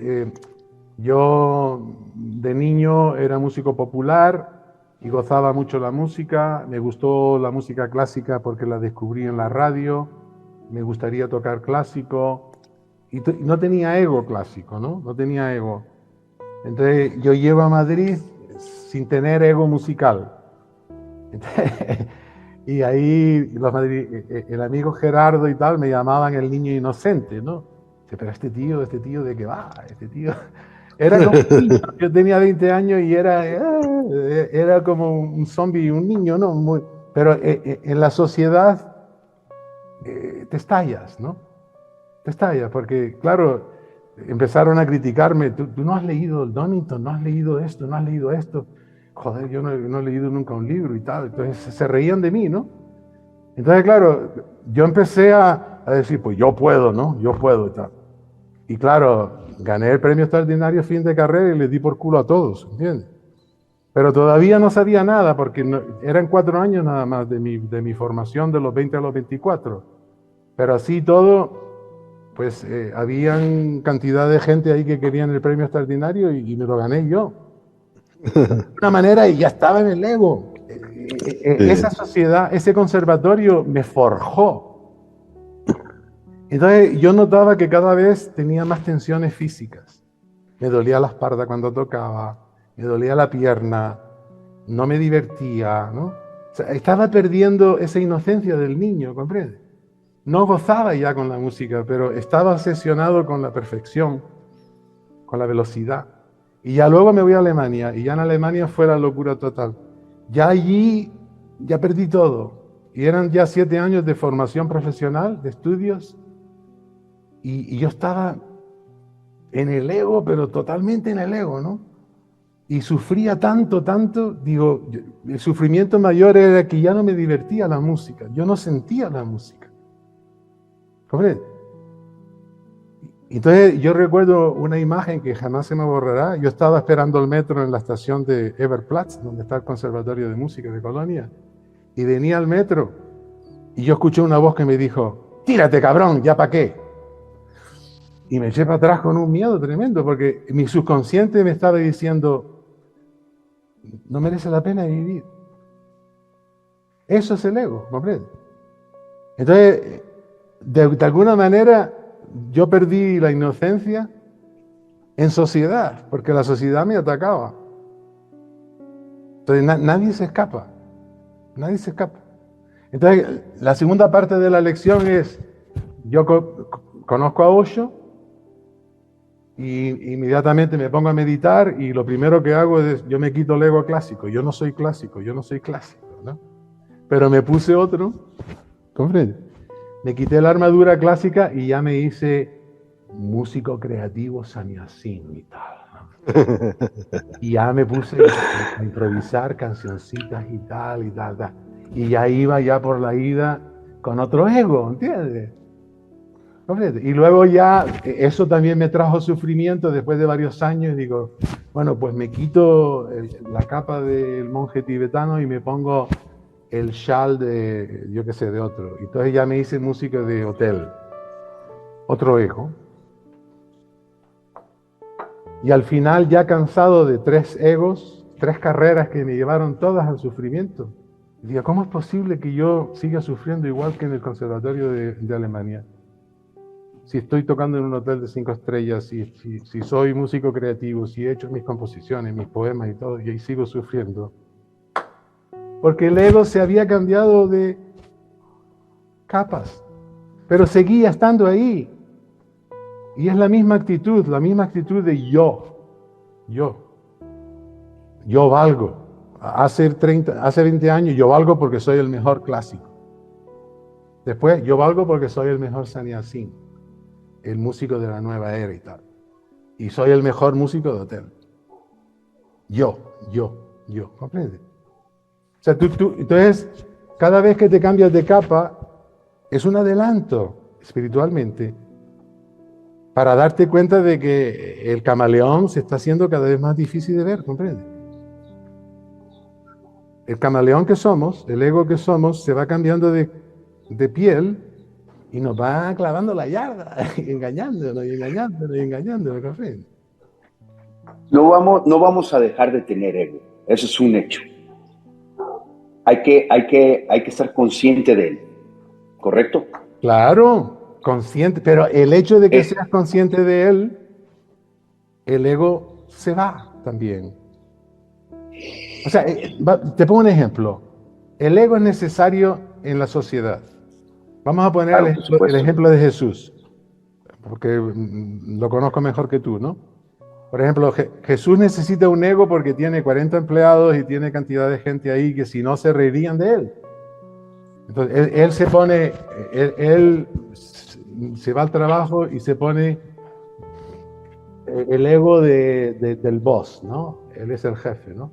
yo de niño era músico popular y gozaba mucho la música. Me gustó la música clásica porque la descubrí en la radio. Me gustaría tocar clásico. Y no tenía ego clásico, ¿no? No tenía ego. Entonces, yo llego a Madrid sin tener ego musical. Entonces, y ahí el amigo Gerardo y tal me llamaban el niño inocente, ¿no? Pero este tío, ¿de qué va? Este tío... Era como un niño. Yo tenía 20 años y era como un zombie, un niño, ¿no? Pero en la sociedad te estallas, ¿no? Te estallas, porque, claro, empezaron a criticarme. Tú no has leído el Donington, no has leído esto, no has leído esto. Joder, yo no he leído nunca un libro y tal. Entonces se reían de mí, ¿no? Entonces, claro, yo empecé a decir, pues yo puedo, ¿no? Yo puedo y tal. Y claro, gané el premio extraordinario fin de carrera y le di por culo a todos, ¿entiendes? Pero todavía no sabía nada porque eran 4 años nada más de mi formación de los 20 a los 24. Pero así todo, pues habían cantidad de gente ahí que querían el premio extraordinario y me lo gané yo. De una manera, y ya estaba en el ego. Esa sociedad, ese conservatorio me forjó. Entonces yo notaba que cada vez tenía más tensiones físicas. Me dolía la espalda cuando tocaba, me dolía la pierna, no me divertía, ¿no? O sea, estaba perdiendo esa inocencia del niño, ¿comprende? No gozaba ya con la música, pero estaba obsesionado con la perfección, con la velocidad. Y ya luego me voy a Alemania, y ya en Alemania fue la locura total. Ya allí, ya perdí todo. Y eran ya 7 años de formación profesional, de estudios, y yo estaba en el ego, pero totalmente en el ego, ¿no? Y sufría tanto, digo, el sufrimiento mayor era que ya no me divertía la música, yo no sentía la música. ¿Comprende? Entonces yo recuerdo una imagen que jamás se me borrará. Yo estaba esperando el metro en la estación de Everplatz, donde está el Conservatorio de Música de Colonia, y venía el metro, y yo escuché una voz que me dijo, tírate cabrón, ¿ya para qué? Y me eché para atrás con un miedo tremendo, porque mi subconsciente me estaba diciendo, no merece la pena vivir. Eso es el ego, ¿comprende? Entonces, de alguna manera, yo perdí la inocencia en sociedad, porque la sociedad me atacaba. Entonces, nadie se escapa. Nadie se escapa. Entonces, la segunda parte de la lección es, yo conozco a Osho, y inmediatamente me pongo a meditar y lo primero que hago es, yo me quito el ego clásico. Yo no soy clásico, ¿no? Pero me puse otro, ¿comprende? Me quité la armadura clásica y ya me hice músico creativo sannyasin y tal, ¿no? Y ya me puse a improvisar cancioncitas y tal. Y ya iba ya por la ida con otro ego, ¿entiendes? Y luego ya, eso también me trajo sufrimiento después de varios años. Digo, bueno, pues me quito la capa del monje tibetano y me pongo el shal de, yo qué sé, de otro. Entonces ya me hice música de hotel, otro ego. Y al final, ya cansado de 3 egos, 3 carreras que me llevaron todas al sufrimiento, digo, ¿cómo es posible que yo siga sufriendo igual que en el Conservatorio de Alemania? Si estoy tocando en un hotel de 5 estrellas, si soy músico creativo, si he hecho mis composiciones, mis poemas y todo, y ahí sigo sufriendo. Porque el ego se había cambiado de capas, pero seguía estando ahí. Y es la misma actitud de yo. Yo valgo. Hace 20 años yo valgo porque soy el mejor clásico. Después, yo valgo porque soy el mejor sannyasin, el músico de la nueva era y tal. Y soy el mejor músico de hotel. Yo, ¿comprende? O sea, entonces, cada vez que te cambias de capa, es un adelanto espiritualmente para darte cuenta de que el camaleón se está haciendo cada vez más difícil de ver, ¿comprende? El camaleón que somos, el ego que somos, se va cambiando de piel y nos va clavando la yarda, engañándonos y engañándonos y engañándonos, café. No vamos a dejar de tener ego, eso es un hecho. Hay que estar consciente de él, ¿correcto? Claro, consciente, pero el hecho de que seas consciente de él, el ego se va también. O sea, te pongo un ejemplo. El ego es necesario en la sociedad. Vamos a poner el ejemplo de Jesús, porque lo conozco mejor que tú, ¿no? Por ejemplo, Jesús necesita un ego porque tiene 40 empleados y tiene cantidad de gente ahí que si no se reirían de él. Entonces, él se pone, él se va al trabajo y se pone el ego del boss, ¿no? Él es el jefe, ¿no?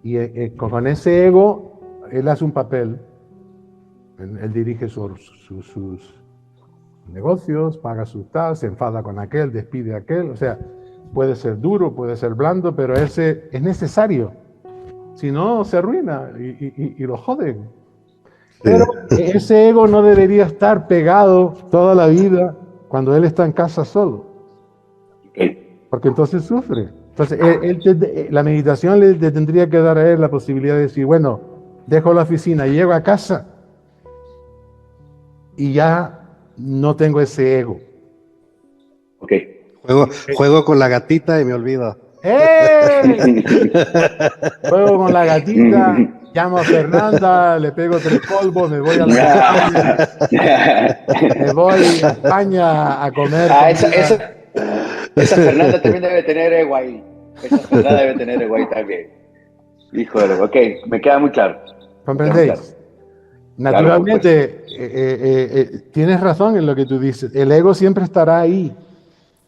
Y con ese ego, él hace un papel. Él dirige sus negocios, paga su tal, se enfada con aquel, despide a aquel. O sea, puede ser duro, puede ser blando, pero ese es necesario. Si no, se arruina y lo joden. Pero ese ego no debería estar pegado toda la vida cuando él está en casa solo. Porque entonces sufre. Entonces, la meditación le tendría que dar a él la posibilidad de decir, bueno, dejo la oficina, llego a casa y ya no tengo ese ego. Ok. Juego con la gatita y me olvido. ¡Ey! Juego con la gatita, llamo a Fernanda, le pego 3 polvos, me voy a la me voy a España a comer. Esa Fernanda también debe tener ego ahí. Esa Fernanda debe tener ego ahí también. Híjole, ok, me queda muy claro. ¿Comprendéis? Naturalmente, tienes razón en lo que tú dices. El ego siempre estará ahí,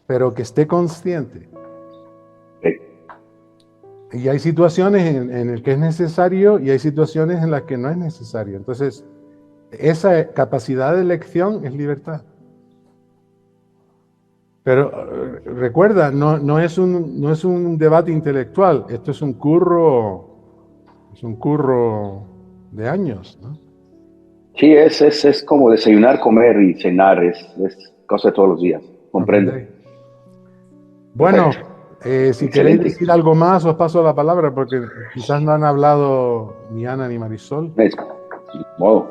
pero que esté consciente. Y hay situaciones en las que es necesario y hay situaciones en las que no es necesario. Entonces, esa capacidad de elección es libertad. Pero recuerda, no es un debate intelectual, esto es un curro de años, ¿no? Sí, es como desayunar, comer y cenar, es cosa de todos los días, comprendo. Bueno, si queréis decir algo más, os paso la palabra, porque quizás no han hablado ni Ana ni Marisol. Wow.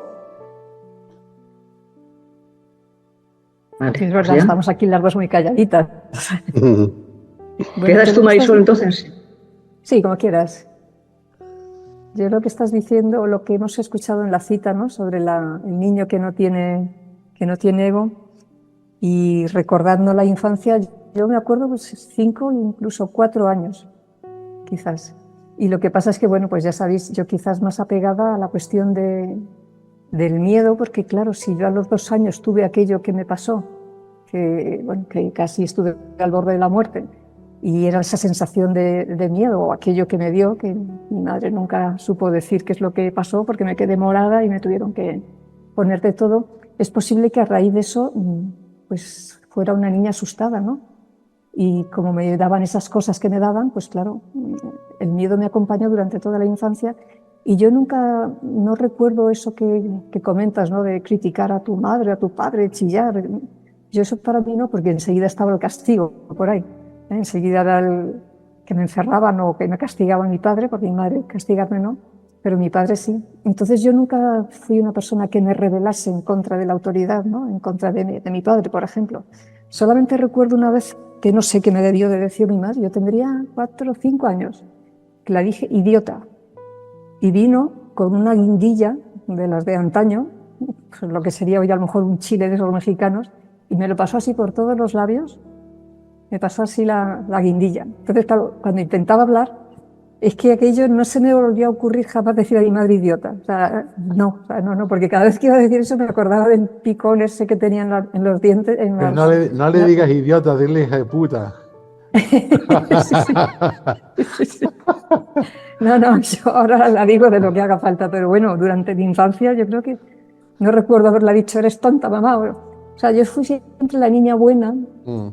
Sí, es verdad, estamos aquí las dos muy calladitas. ¿Quedas tú, Marisol, entonces? Sí, como quieras. Yo lo que estás diciendo, lo que hemos escuchado en la cita, ¿no? Sobre el niño que no tiene ego, y recordando la infancia, yo me acuerdo pues 5, incluso 4 años, quizás. Y lo que pasa es que, bueno, pues ya sabéis, yo quizás más apegada a la cuestión del miedo, porque claro, si yo a los 2 años tuve aquello que me pasó, que casi estuve al borde de la muerte, y era esa sensación de miedo, o aquello que me dio, que mi madre nunca supo decir qué es lo que pasó, porque me quedé morada y me tuvieron que poner de todo, es posible que a raíz de eso pues fuera una niña asustada, ¿no? Y como me daban esas cosas que me daban, pues claro, el miedo me acompañó durante toda la infancia. Y yo no recuerdo eso que comentas, ¿no? De criticar a tu madre, a tu padre, chillar. Yo eso para mí no, porque enseguida estaba el castigo por ahí. Enseguida era que me encerraban o que me castigaban mi padre, porque mi madre castigarme no, pero mi padre sí. Entonces yo nunca fui una persona que me rebelase en contra de la autoridad, ¿no? En contra de mi padre, por ejemplo. Solamente recuerdo una vez que no sé qué me debió de decir mi madre, yo tendría 4 o 5 años, que la dije idiota. Y vino con una guindilla de las de antaño, pues lo que sería hoy a lo mejor un chile de esos mexicanos, y me lo pasó así por todos los labios, me pasó así la guindilla. Entonces, claro, cuando intentaba hablar, es que aquello no se me volvió a ocurrir jamás decir a mi madre idiota. O sea, no, porque cada vez que iba a decir eso me acordaba del picón ese que tenía en los dientes. No le digas idiota, dile hija de puta. Sí. No, yo ahora la digo de lo que haga falta, pero bueno, durante mi infancia yo creo que no recuerdo haberla dicho, eres tonta, mamá. O sea, yo fui siempre la niña buena,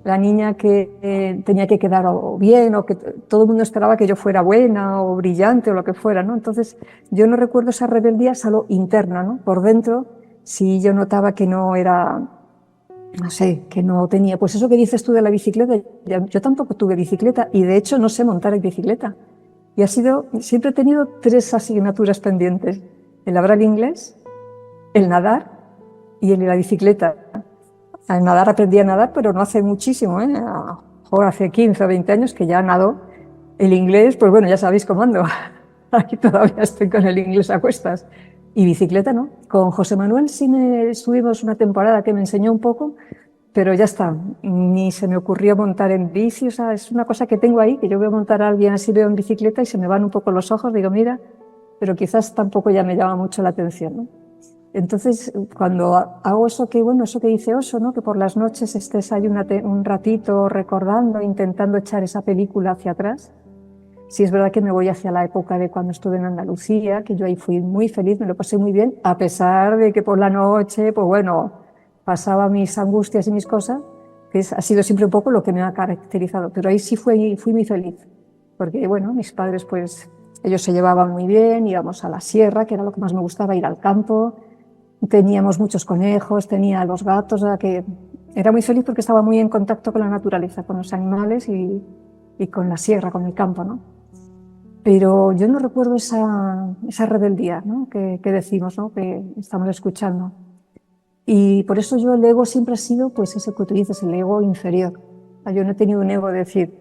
la niña que tenía que quedar o bien, o que todo el mundo esperaba que yo fuera buena o brillante o lo que fuera, ¿no? Entonces, yo no recuerdo esa rebeldía, salvo interna, ¿no? Por dentro si yo notaba que no era, no sé, que no tenía, pues eso que dices tú de la bicicleta, yo tampoco tuve bicicleta y de hecho no sé montar en bicicleta. Y siempre he tenido 3 asignaturas pendientes: el hablar inglés, el nadar y la bicicleta. Al nadar aprendí a nadar, pero no hace muchísimo, ¿eh? Ahora hace 15 o 20 años que ya nado. El inglés, pues bueno, ya sabéis cómo ando. Aquí todavía estoy con el inglés a cuestas. Y bicicleta, ¿no? Con José Manuel sí estuvimos una temporada que me enseñó un poco, pero ya está. Ni se me ocurrió montar en bici. O sea, es una cosa que tengo ahí, que yo veo montar a alguien así, veo en bicicleta y se me van un poco los ojos. Digo, mira, pero quizás tampoco ya me llama mucho la atención, ¿no? Entonces, cuando hago eso que dice Osho, ¿no? Que por las noches estés ahí un ratito recordando, intentando echar esa película hacia atrás. Sí, es verdad que me voy hacia la época de cuando estuve en Andalucía, que yo ahí fui muy feliz, me lo pasé muy bien, a pesar de que por la noche, pues bueno, pasaba mis angustias y mis cosas, que ha sido siempre un poco lo que me ha caracterizado. Pero ahí sí fui muy feliz, porque bueno, mis padres, pues ellos se llevaban muy bien, íbamos a la sierra, que era lo que más me gustaba, ir al campo. Teníamos muchos conejos, tenía los gatos, o sea que era muy feliz porque estaba muy en contacto con la naturaleza, con los animales y con la sierra, con el campo, ¿no? Pero yo no recuerdo esa rebeldía, ¿no? que decimos, ¿no? Que estamos escuchando. Y por eso el ego siempre ha sido, pues ese que tú dices, el ego inferior. Yo no he tenido un ego de decir,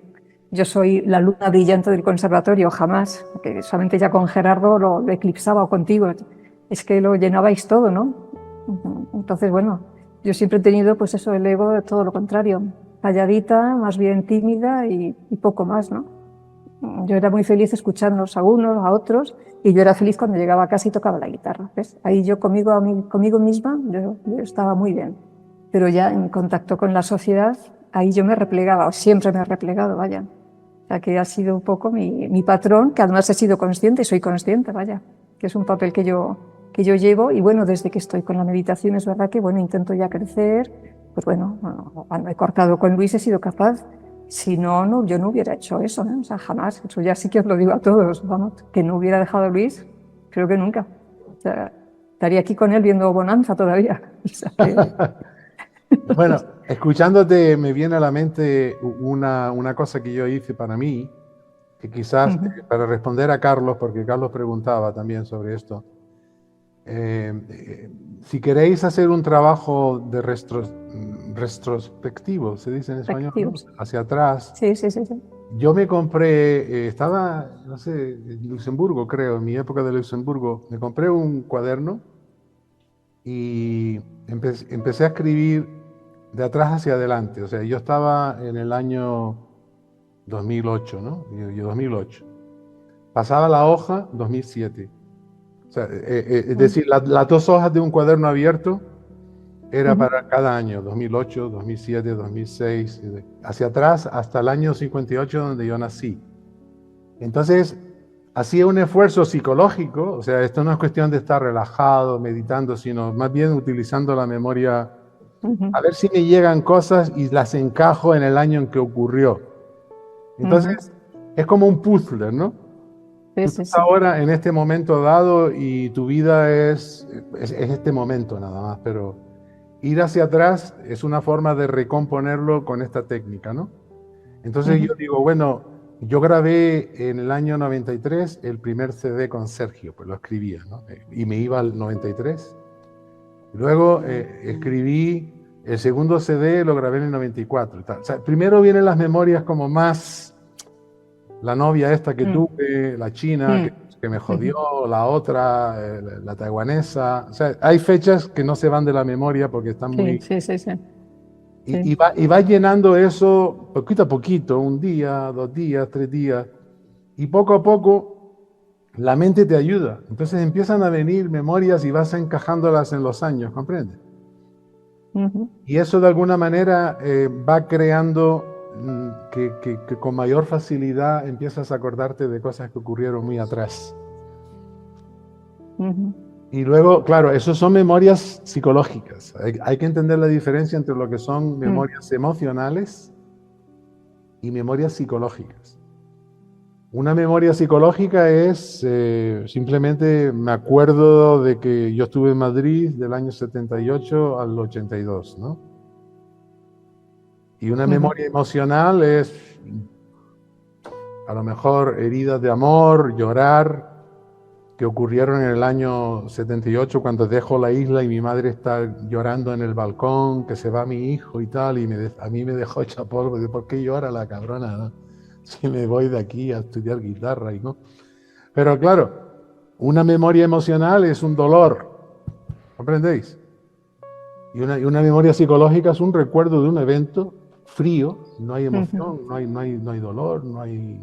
yo soy la luna brillante del conservatorio, jamás, porque solamente ya con Gerardo lo eclipsaba, o contigo, es que lo llenabais todo, ¿no? Entonces, bueno, yo siempre he tenido, pues eso, el ego de todo lo contrario, calladita, más bien tímida y poco más, ¿no? Yo era muy feliz escuchándolos a unos, a otros, y yo era feliz cuando llegaba a casa y tocaba la guitarra, ¿ves? Ahí yo conmigo misma, yo estaba muy bien. Pero ya en contacto con la sociedad, ahí yo me replegaba, o siempre me he replegado, vaya. O sea, que ha sido un poco mi patrón, que además he sido consciente y soy consciente, vaya, que es un papel que yo llevo. Y bueno, desde que estoy con la meditación es verdad que, bueno, intento ya crecer. Pues bueno, cuando he cortado con Luis he sido capaz. Si no, yo no hubiera hecho eso, ¿no? O sea, jamás. Eso ya sí que os lo digo a todos, vamos, que no hubiera dejado a Luis, creo que nunca. O sea, estaría aquí con él viendo Bonanza todavía. O sea, Bueno, escuchándote me viene a la mente una cosa que yo hice para mí, que quizás para responder a Carlos, porque Carlos preguntaba también sobre esto. Si queréis hacer un trabajo de retrospectivo, se dice en español, ¿no? Hacia atrás. Sí. Yo me compré, estaba, no sé, en Luxemburgo, creo, en mi época de Luxemburgo, me compré un cuaderno y empecé a escribir de atrás hacia adelante. O sea, yo estaba en el año 2008, ¿no? Yo 2008. Pasaba la hoja 2007. O sea, es decir, las 2 hojas de un cuaderno abierto era para cada año, 2008, 2007, 2006, hacia atrás hasta el año 58 donde yo nací. Entonces, hacía un esfuerzo psicológico, o sea, esto no es cuestión de estar relajado, meditando, sino más bien utilizando la memoria, a ver si me llegan cosas y las encajo en el año en que ocurrió. Entonces, es como un puzzle, ¿no? Tú estás ahora en este momento dado y tu vida es este momento nada más, pero ir hacia atrás es una forma de recomponerlo con esta técnica, ¿no? Entonces yo digo, bueno, yo grabé en el año 93 el primer CD con Sergio, pues lo escribía, ¿no? Y me iba al 93. Luego escribí el segundo CD, lo grabé en el 94. O sea, primero vienen las memorias como más... La novia esta que tuve, la china, que me jodió, la otra, la taiwanesa. O sea, hay fechas que no se van de la memoria porque están muy... Sí. Y va llenando eso poquito a poquito, 1 día, 2 días, 3 días. Y poco a poco la mente te ayuda. Entonces empiezan a venir memorias y vas encajándolas en los años, ¿comprendes? Y eso de alguna manera va creando... Que con mayor facilidad empiezas a acordarte de cosas que ocurrieron muy atrás. Y luego, claro, eso son memorias psicológicas. Hay que entender la diferencia entre lo que son memorias emocionales y memorias psicológicas. Una memoria psicológica es simplemente me acuerdo de que yo estuve en Madrid del año 78 al 82, ¿no? Y una memoria emocional es a lo mejor heridas de amor, llorar, que ocurrieron en el año 78 cuando dejo la isla y mi madre está llorando en el balcón, que se va mi hijo y tal, y a mí me dejó hecha polvo. ¿Por qué llora la cabrona, no? Si me voy de aquí a estudiar guitarra y no. Pero claro, una memoria emocional es un dolor, ¿comprendéis? Y una memoria psicológica es un recuerdo de un evento frío, no hay emoción, no hay dolor, no hay...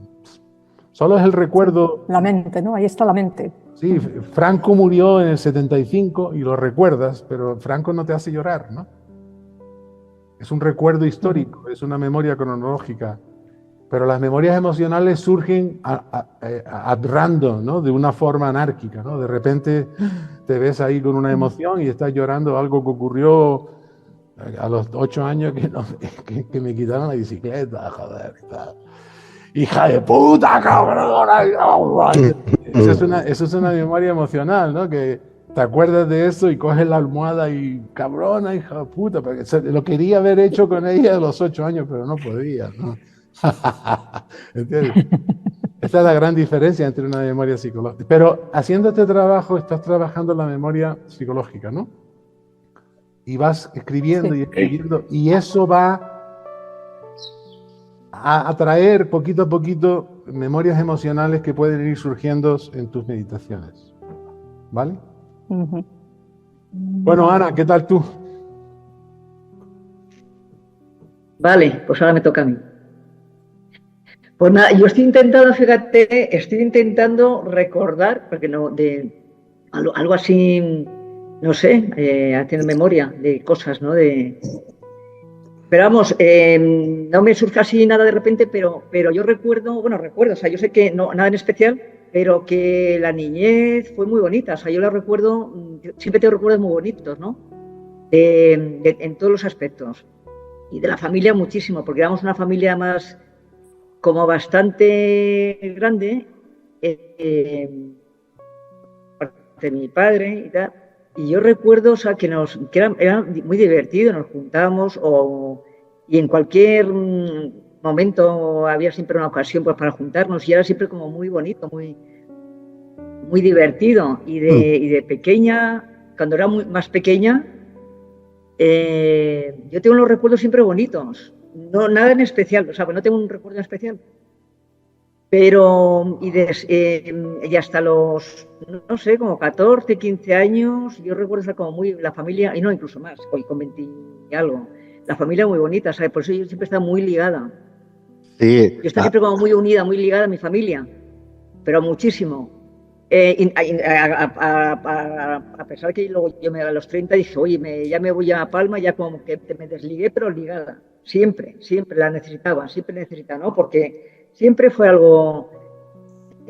Solo es el recuerdo... La mente, ¿no? Ahí está la mente. Sí, Franco murió en el 75 y lo recuerdas, pero Franco no te hace llorar, ¿no? Es un recuerdo histórico, es una memoria cronológica. Pero las memorias emocionales surgen at random, ¿no? De una forma anárquica, ¿no? De repente te ves ahí con una emoción y estás llorando algo que ocurrió a los 8 años que me quitaron la bicicleta, joder, y tal. ¡Hija de puta, cabrona! Eso es una memoria emocional, ¿no? Que te acuerdas de eso y coges la almohada y cabrona, hija de puta. Porque lo quería haber hecho con ella a los 8 años, pero no podía, ¿no? ¿Entiendes? Esa es la gran diferencia entre una memoria psicológica. Pero haciendo este trabajo, estás trabajando la memoria psicológica, ¿no? Y vas escribiendo y escribiendo, y eso va a atraer poquito a poquito memorias emocionales que pueden ir surgiendo en tus meditaciones. ¿Vale? Bueno, Ana, ¿qué tal tú? Vale, pues ahora me toca a mí. Pues nada, yo estoy intentando recordar, porque no, de algo así, no sé, haciendo memoria de cosas, ¿no? Pero vamos, no me surge así nada de repente, pero yo recuerdo, o sea, yo sé que no, nada en especial, pero que la niñez fue muy bonita, o sea, yo la recuerdo, siempre tengo recuerdos muy bonitos, ¿no? En todos los aspectos. Y de la familia muchísimo, porque éramos una familia más como bastante grande, de mi padre y tal. Y yo recuerdo, o sea, que era muy divertido, nos juntábamos y en cualquier momento había siempre una ocasión pues, para juntarnos y era siempre como muy bonito, muy, muy divertido. Y de pequeña, cuando era más pequeña, yo tengo unos recuerdos siempre bonitos, no nada en especial, o sea, no tengo un recuerdo en especial. Pero, y hasta los, no sé, como 14, 15 años, yo recuerdo estar como muy, la familia, y no, incluso más, hoy con 20 y algo, la familia muy bonita, ¿sabes? Por eso yo siempre estaba muy ligada. Sí. Yo estaba siempre como muy unida, muy ligada a mi familia, pero muchísimo. A pesar que luego yo a los 30 dije, oye, ya me voy a Palma, ya como que me desligué, pero ligada. Siempre la necesitaba, ¿no? Porque siempre fue algo,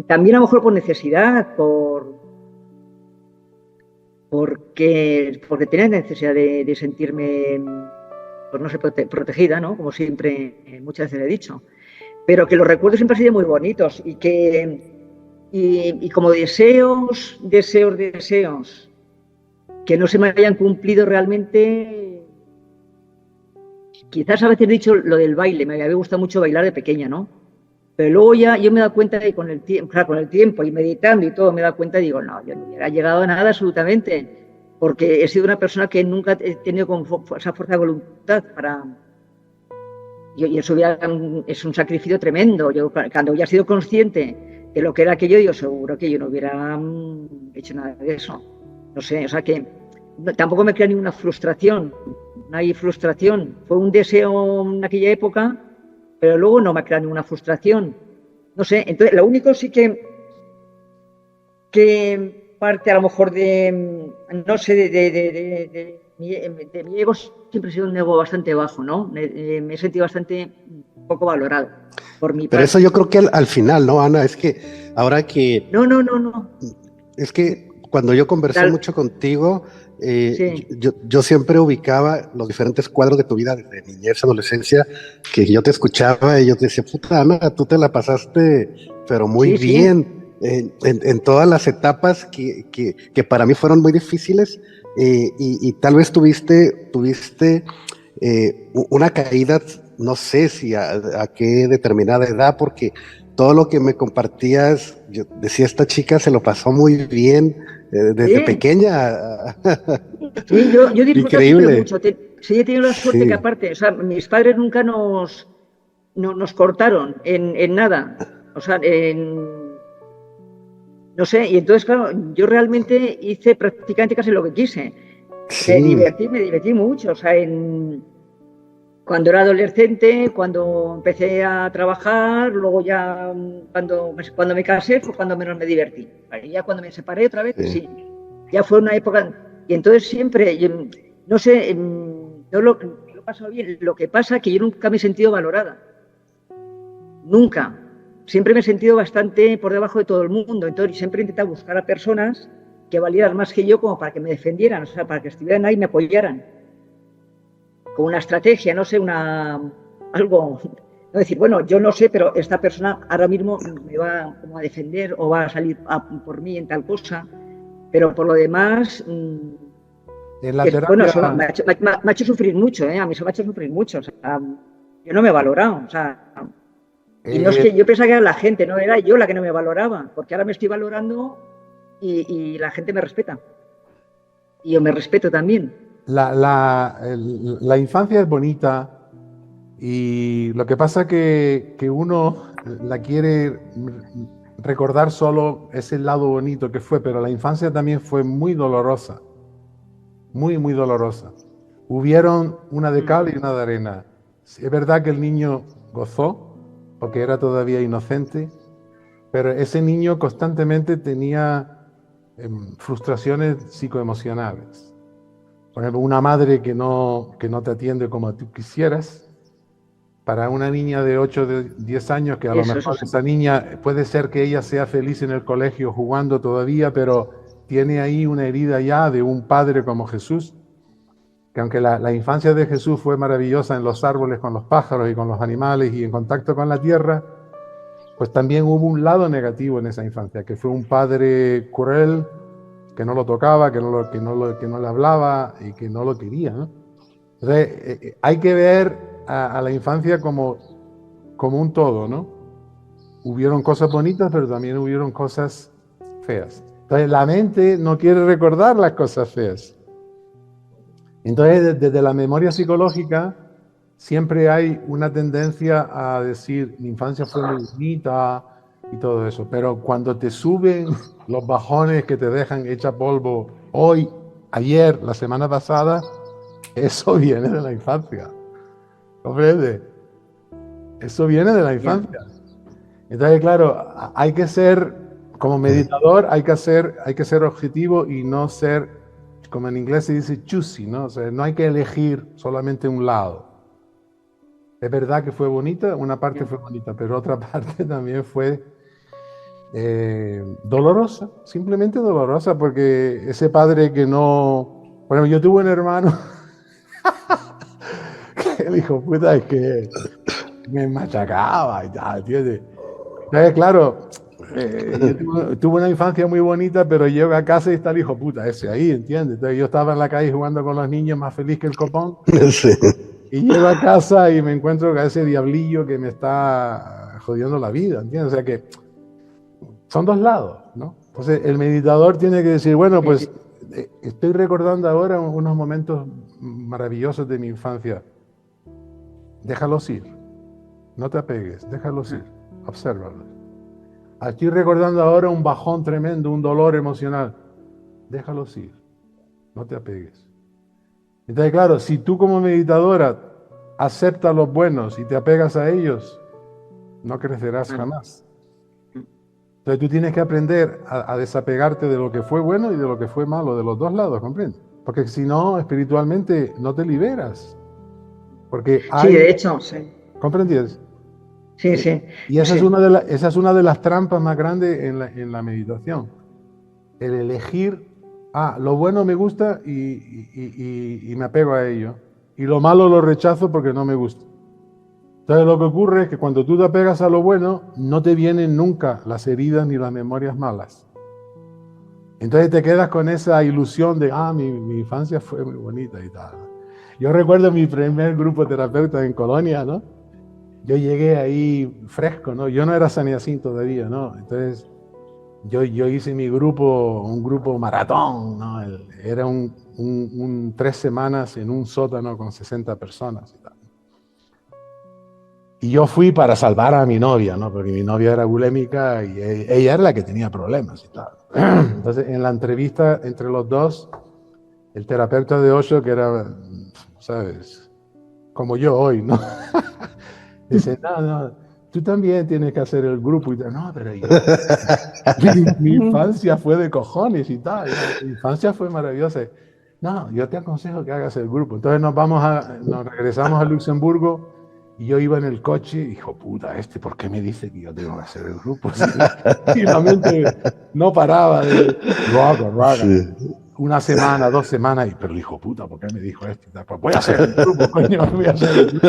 también a lo mejor por necesidad, porque tenía necesidad de sentirme, pues no sé, protegida, ¿no? Como siempre, muchas veces he dicho. Pero que los recuerdos siempre han sido muy bonitos y como deseos, que no se me hayan cumplido realmente. Quizás a veces he dicho lo del baile, me había gustado mucho bailar de pequeña, ¿no? Pero luego ya yo me he dado cuenta de que con el tiempo y meditando y todo, me he dado cuenta y digo, no, yo no hubiera llegado a nada absolutamente, porque he sido una persona que nunca he tenido esa fuerza de voluntad para... Y eso es un sacrificio tremendo. Yo, cuando ya he sido consciente de lo que era aquello, yo seguro que yo no hubiera hecho nada de eso. No sé, o sea que tampoco me crea ninguna frustración. No hay frustración. Fue un deseo en aquella época, pero luego no me ha creado ninguna frustración. No sé, entonces lo único sí que parte a lo mejor de, no sé, de mi ego, siempre he sido un ego bastante bajo, ¿no? Me he sentido bastante poco valorado por mi parte. Pero eso yo creo que al final, ¿no, Ana? Es que ahora que... No. Es que cuando yo conversé mucho contigo, sí. yo siempre ubicaba los diferentes cuadros de tu vida desde niñez, adolescencia, que yo te escuchaba y yo te decía, puta, Ana, tú te la pasaste pero muy Sí, bien en todas las etapas que para mí fueron muy difíciles, y tal vez tuviste una caída, no sé si a qué determinada edad, porque todo lo que me compartías, yo decía, esta chica se lo pasó muy bien desde sí. pequeña. Sí, yo he disfrutado siempre Increíble. mucho. Sí, he tenido la suerte que Sí, aparte, o sea, mis padres nunca nos cortaron en nada. O sea, no sé, y entonces, claro, yo realmente hice prácticamente casi lo que quise. sí, Me divertí mucho. O sea, cuando era adolescente, cuando empecé a trabajar, luego ya cuando me casé fue cuando menos me divertí. Y ya cuando me separé otra vez, sí, sí, ya fue una época. Y entonces siempre, no sé, yo lo he pasado bien. Lo que pasa es que yo nunca me he sentido valorada. Nunca. Siempre me he sentido bastante por debajo de todo el mundo. Entonces siempre he intentado buscar a personas que valieran más que yo como para que me defendieran, o sea, para que estuvieran ahí y me apoyaran. Con una estrategia, no sé, algo. No decir, bueno, yo no sé, pero esta persona ahora mismo me va como a defender o va a salir por mí en tal cosa. Pero por lo demás, En la bueno, terapia, eso me ha hecho sufrir mucho, ¿eh? A mí eso me ha hecho sufrir mucho. O sea, yo no me he valorado, o sea, y no es eh, que yo pensaba que era la gente, no era yo la que no me valoraba, porque ahora me estoy valorando y la gente me respeta. Y yo me respeto también. la infancia es bonita y lo que pasa que uno la quiere recordar solo ese lado bonito que fue, pero la infancia también fue muy dolorosa, muy, muy dolorosa. Hubieron una de cal y una de arena. Sí, es verdad que el niño gozó porque era todavía inocente, pero ese niño constantemente tenía frustraciones psicoemocionales. Por ejemplo, una madre que no te atiende como tú quisieras, para una niña de 8 de 10 años, que a lo Eso mejor sí. esa niña puede ser que ella sea feliz en el colegio jugando todavía, pero tiene ahí una herida ya de un padre como Jesús, que aunque la infancia de Jesús fue maravillosa en los árboles, con los pájaros y con los animales y en contacto con la tierra, pues también hubo un lado negativo en esa infancia, que fue un padre cruel, que no lo tocaba, que no le hablaba y que no lo quería, ¿no? Entonces, hay que ver a la infancia como un todo, ¿no? Hubieron cosas bonitas, pero también hubieron cosas feas. Entonces, la mente no quiere recordar las cosas feas. Entonces, desde la memoria psicológica, siempre hay una tendencia a decir, mi infancia fue muy bonita y todo eso, pero cuando te suben los bajones que te dejan hecha polvo hoy, ayer, la semana pasada, eso viene de la infancia. ¿Comprende? Eso viene de la Ya. infancia. Entonces, claro, hay que ser, como meditador, hay que ser objetivo y no ser, como en inglés se dice, choosy, ¿no? O sea, no hay que elegir solamente un lado. Es verdad que fue bonita, una parte Ya. fue bonita, pero otra parte también fue dolorosa, simplemente dolorosa, porque ese padre que no... Bueno, yo tuve un hermano que el hijo puta es que me machacaba y tal, ¿entiendes? Entonces, claro, yo tuve una infancia muy bonita, pero llego a casa y está el hijo puta ese ahí, ¿entiendes? Entonces yo estaba en la calle jugando con los niños más feliz que el copón. sí. Y llego a casa y me encuentro con ese diablillo que me está jodiendo la vida, ¿entiendes? O sea que son dos lados, ¿no? Entonces el meditador tiene que decir, bueno, Sí, sí. pues estoy recordando ahora unos momentos maravillosos de mi infancia. Déjalos ir, no te apegues, déjalos ir, obsérvalos. Estoy recordando ahora un bajón tremendo, un dolor emocional. Déjalos ir, no te apegues. Entonces, claro, si tú como meditadora aceptas los buenos y te apegas a ellos, no crecerás Claro. jamás. Entonces tú tienes que aprender a desapegarte de lo que fue bueno y de lo que fue malo, de los dos lados, ¿comprendes? Porque si no, espiritualmente no te liberas. Porque Sí, hay, de hecho, sí. ¿comprendes? Sí, sí. Y esa es Sí. esa es una de las trampas más grandes en la meditación. El elegir, lo bueno me gusta y me apego a ello. Y lo malo lo rechazo porque no me gusta. Entonces lo que ocurre es que cuando tú te apegas a lo bueno, no te vienen nunca las heridas ni las memorias malas. Entonces te quedas con esa ilusión de, mi infancia fue muy bonita y tal. Yo recuerdo mi primer grupo terapeuta en Colonia, ¿no? Yo llegué ahí fresco, ¿no? Yo no era San Jacinto todavía, ¿no? Entonces yo hice mi grupo, un grupo maratón, ¿no? Era 3 semanas en un sótano con 60 personas y tal. Y yo fui para salvar a mi novia, ¿no? Porque mi novia era bulémica y ella era la que tenía problemas y tal. Entonces, en la entrevista entre los dos, el terapeuta de Osho, que era, ¿sabes? Como yo hoy, ¿no? Dice, no, tú también tienes que hacer el grupo. Y tal. No, pero yo, mi infancia fue de cojones y tal. Mi infancia fue maravillosa. No, yo te aconsejo que hagas el grupo. Entonces nos regresamos a Luxemburgo. Y yo iba en el coche y hijo puta, ¿por qué me dice que yo tengo que hacer el grupo? Y la mente no paraba de raga. Sí. 1 semana, 2 semanas, pero hijo puta, ¿por qué me dijo esto? Pues voy a hacer el grupo, coño, voy a hacer el grupo.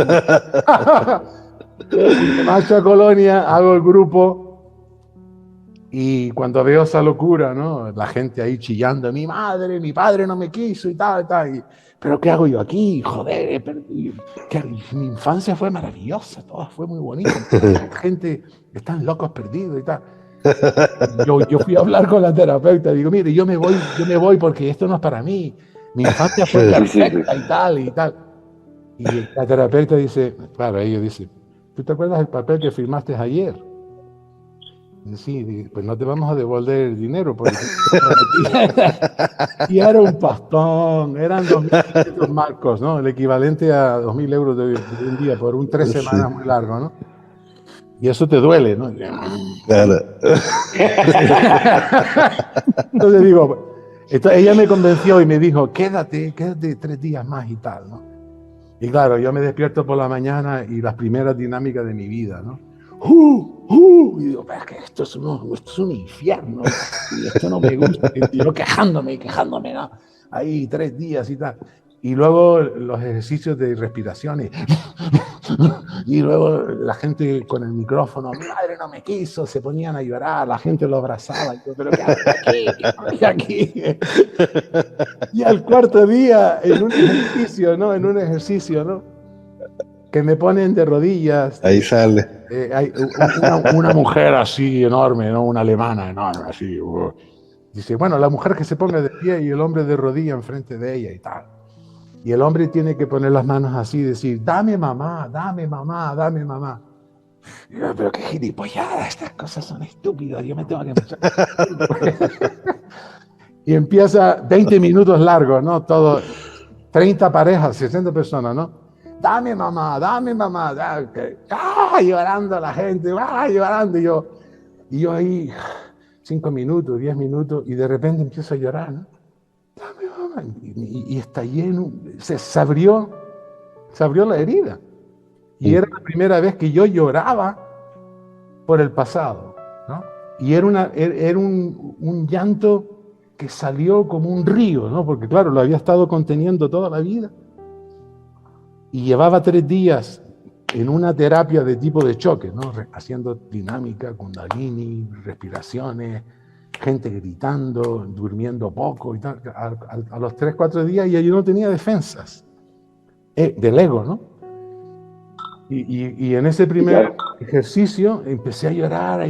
Me marcho a Colonia, hago el grupo y cuando veo esa locura, ¿no? La gente ahí chillando, mi padre no me quiso y tal. Pero ¿qué hago yo aquí? Joder, mi infancia fue maravillosa, todo fue muy bonito. La gente, están locos perdidos y tal. Yo fui a hablar con la terapeuta, digo, mire, yo me voy porque esto no es para mí. Mi infancia fue perfecta y tal. Y la terapeuta dice, claro, ella dice, ¿tú te acuerdas del papel que firmaste ayer? Sí, pues no te vamos a devolver el dinero. Porque y era un pastón, eran 2.500 marcos, ¿no? El equivalente a 2.000 euros de un día por un 3 semanas muy largo, ¿no? Y eso te duele, ¿no? Claro. Entonces digo, ella me convenció y me dijo, quédate 3 días más y tal, ¿no? Y claro, yo me despierto por la mañana y las primeras dinámicas de mi vida, ¿no? Y digo, pero es que esto es un infierno, y esto no me gusta, y yo quejándome, ¿no? Ahí 3 días y tal. Y luego los ejercicios de respiración y luego la gente con el micrófono, mi madre no me quiso, se ponían a llorar, la gente lo abrazaba, y yo, pero ¿qué hago aquí? Y al 4.º día, en un ejercicio, ¿no? Que me ponen de rodillas. Ahí sale. Hay una mujer así enorme, ¿no? Una alemana enorme, así. Dice, bueno, la mujer que se ponga de pie y el hombre de rodilla enfrente de ella y tal. Y el hombre tiene que poner las manos así y decir, dame mamá. Y yo, pero qué gilipollada, estas cosas son estúpidas, yo me tengo que empezar. Y empieza 20 minutos largos, ¿no? Todo, 30 parejas, 60 personas, ¿no? Dame mamá. Llorando la gente, llorando. Y yo ahí, 5 minutos, 10 minutos, y de repente empiezo a llorar, ¿no? Dame mamá. Y está lleno, se abrió la herida. Y era la primera vez que yo lloraba por el pasado, ¿no? Y era un llanto que salió como un río, ¿no? Porque claro, lo había estado conteniendo toda la vida. Y llevaba 3 días en una terapia de tipo de choque, ¿no? Haciendo dinámica, kundalini, respiraciones, gente gritando, durmiendo poco y tal. A los 3, 4 días ya yo no tenía defensas del ego, ¿no? Y en ese primer ejercicio empecé a llorar,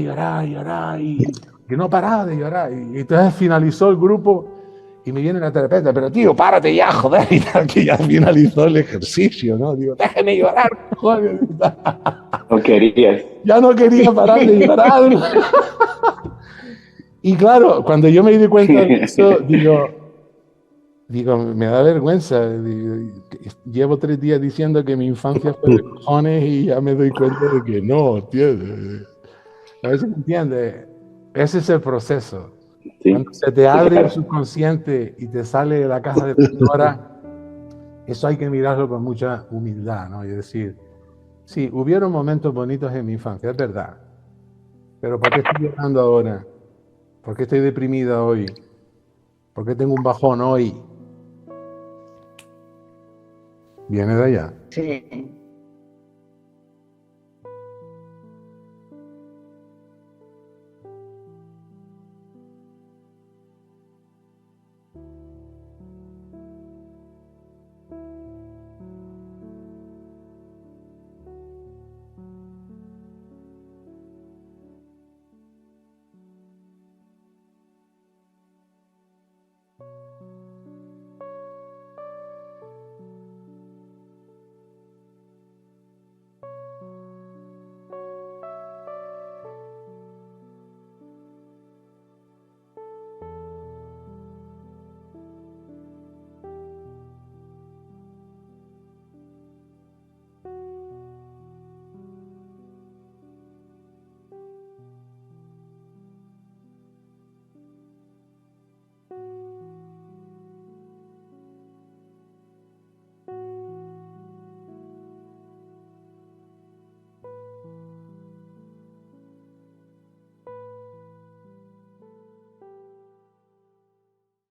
y que no paraba de llorar. Y entonces finalizó el grupo. Y me viene la terapeuta, pero tío, párate ya, joder, y tal, que ya finalizó el ejercicio, ¿no? Digo, déjeme llorar, joder. No querías. Ya no quería parar de llorar. Y claro, cuando yo me di cuenta de eso, digo, me da vergüenza. Llevo 3 días diciendo que mi infancia fue de cojones y ya me doy cuenta de que no, tío. A veces me entiende. Ese es el proceso. Sí. Cuando se te abre el subconsciente y te sale la caja de Pandora, eso hay que mirarlo con mucha humildad, ¿no? Y decir, sí, hubieron momentos bonitos en mi infancia, es verdad. Pero ¿por qué estoy llorando ahora? ¿Por qué estoy deprimida hoy? ¿Por qué tengo un bajón hoy? Viene de allá. Sí.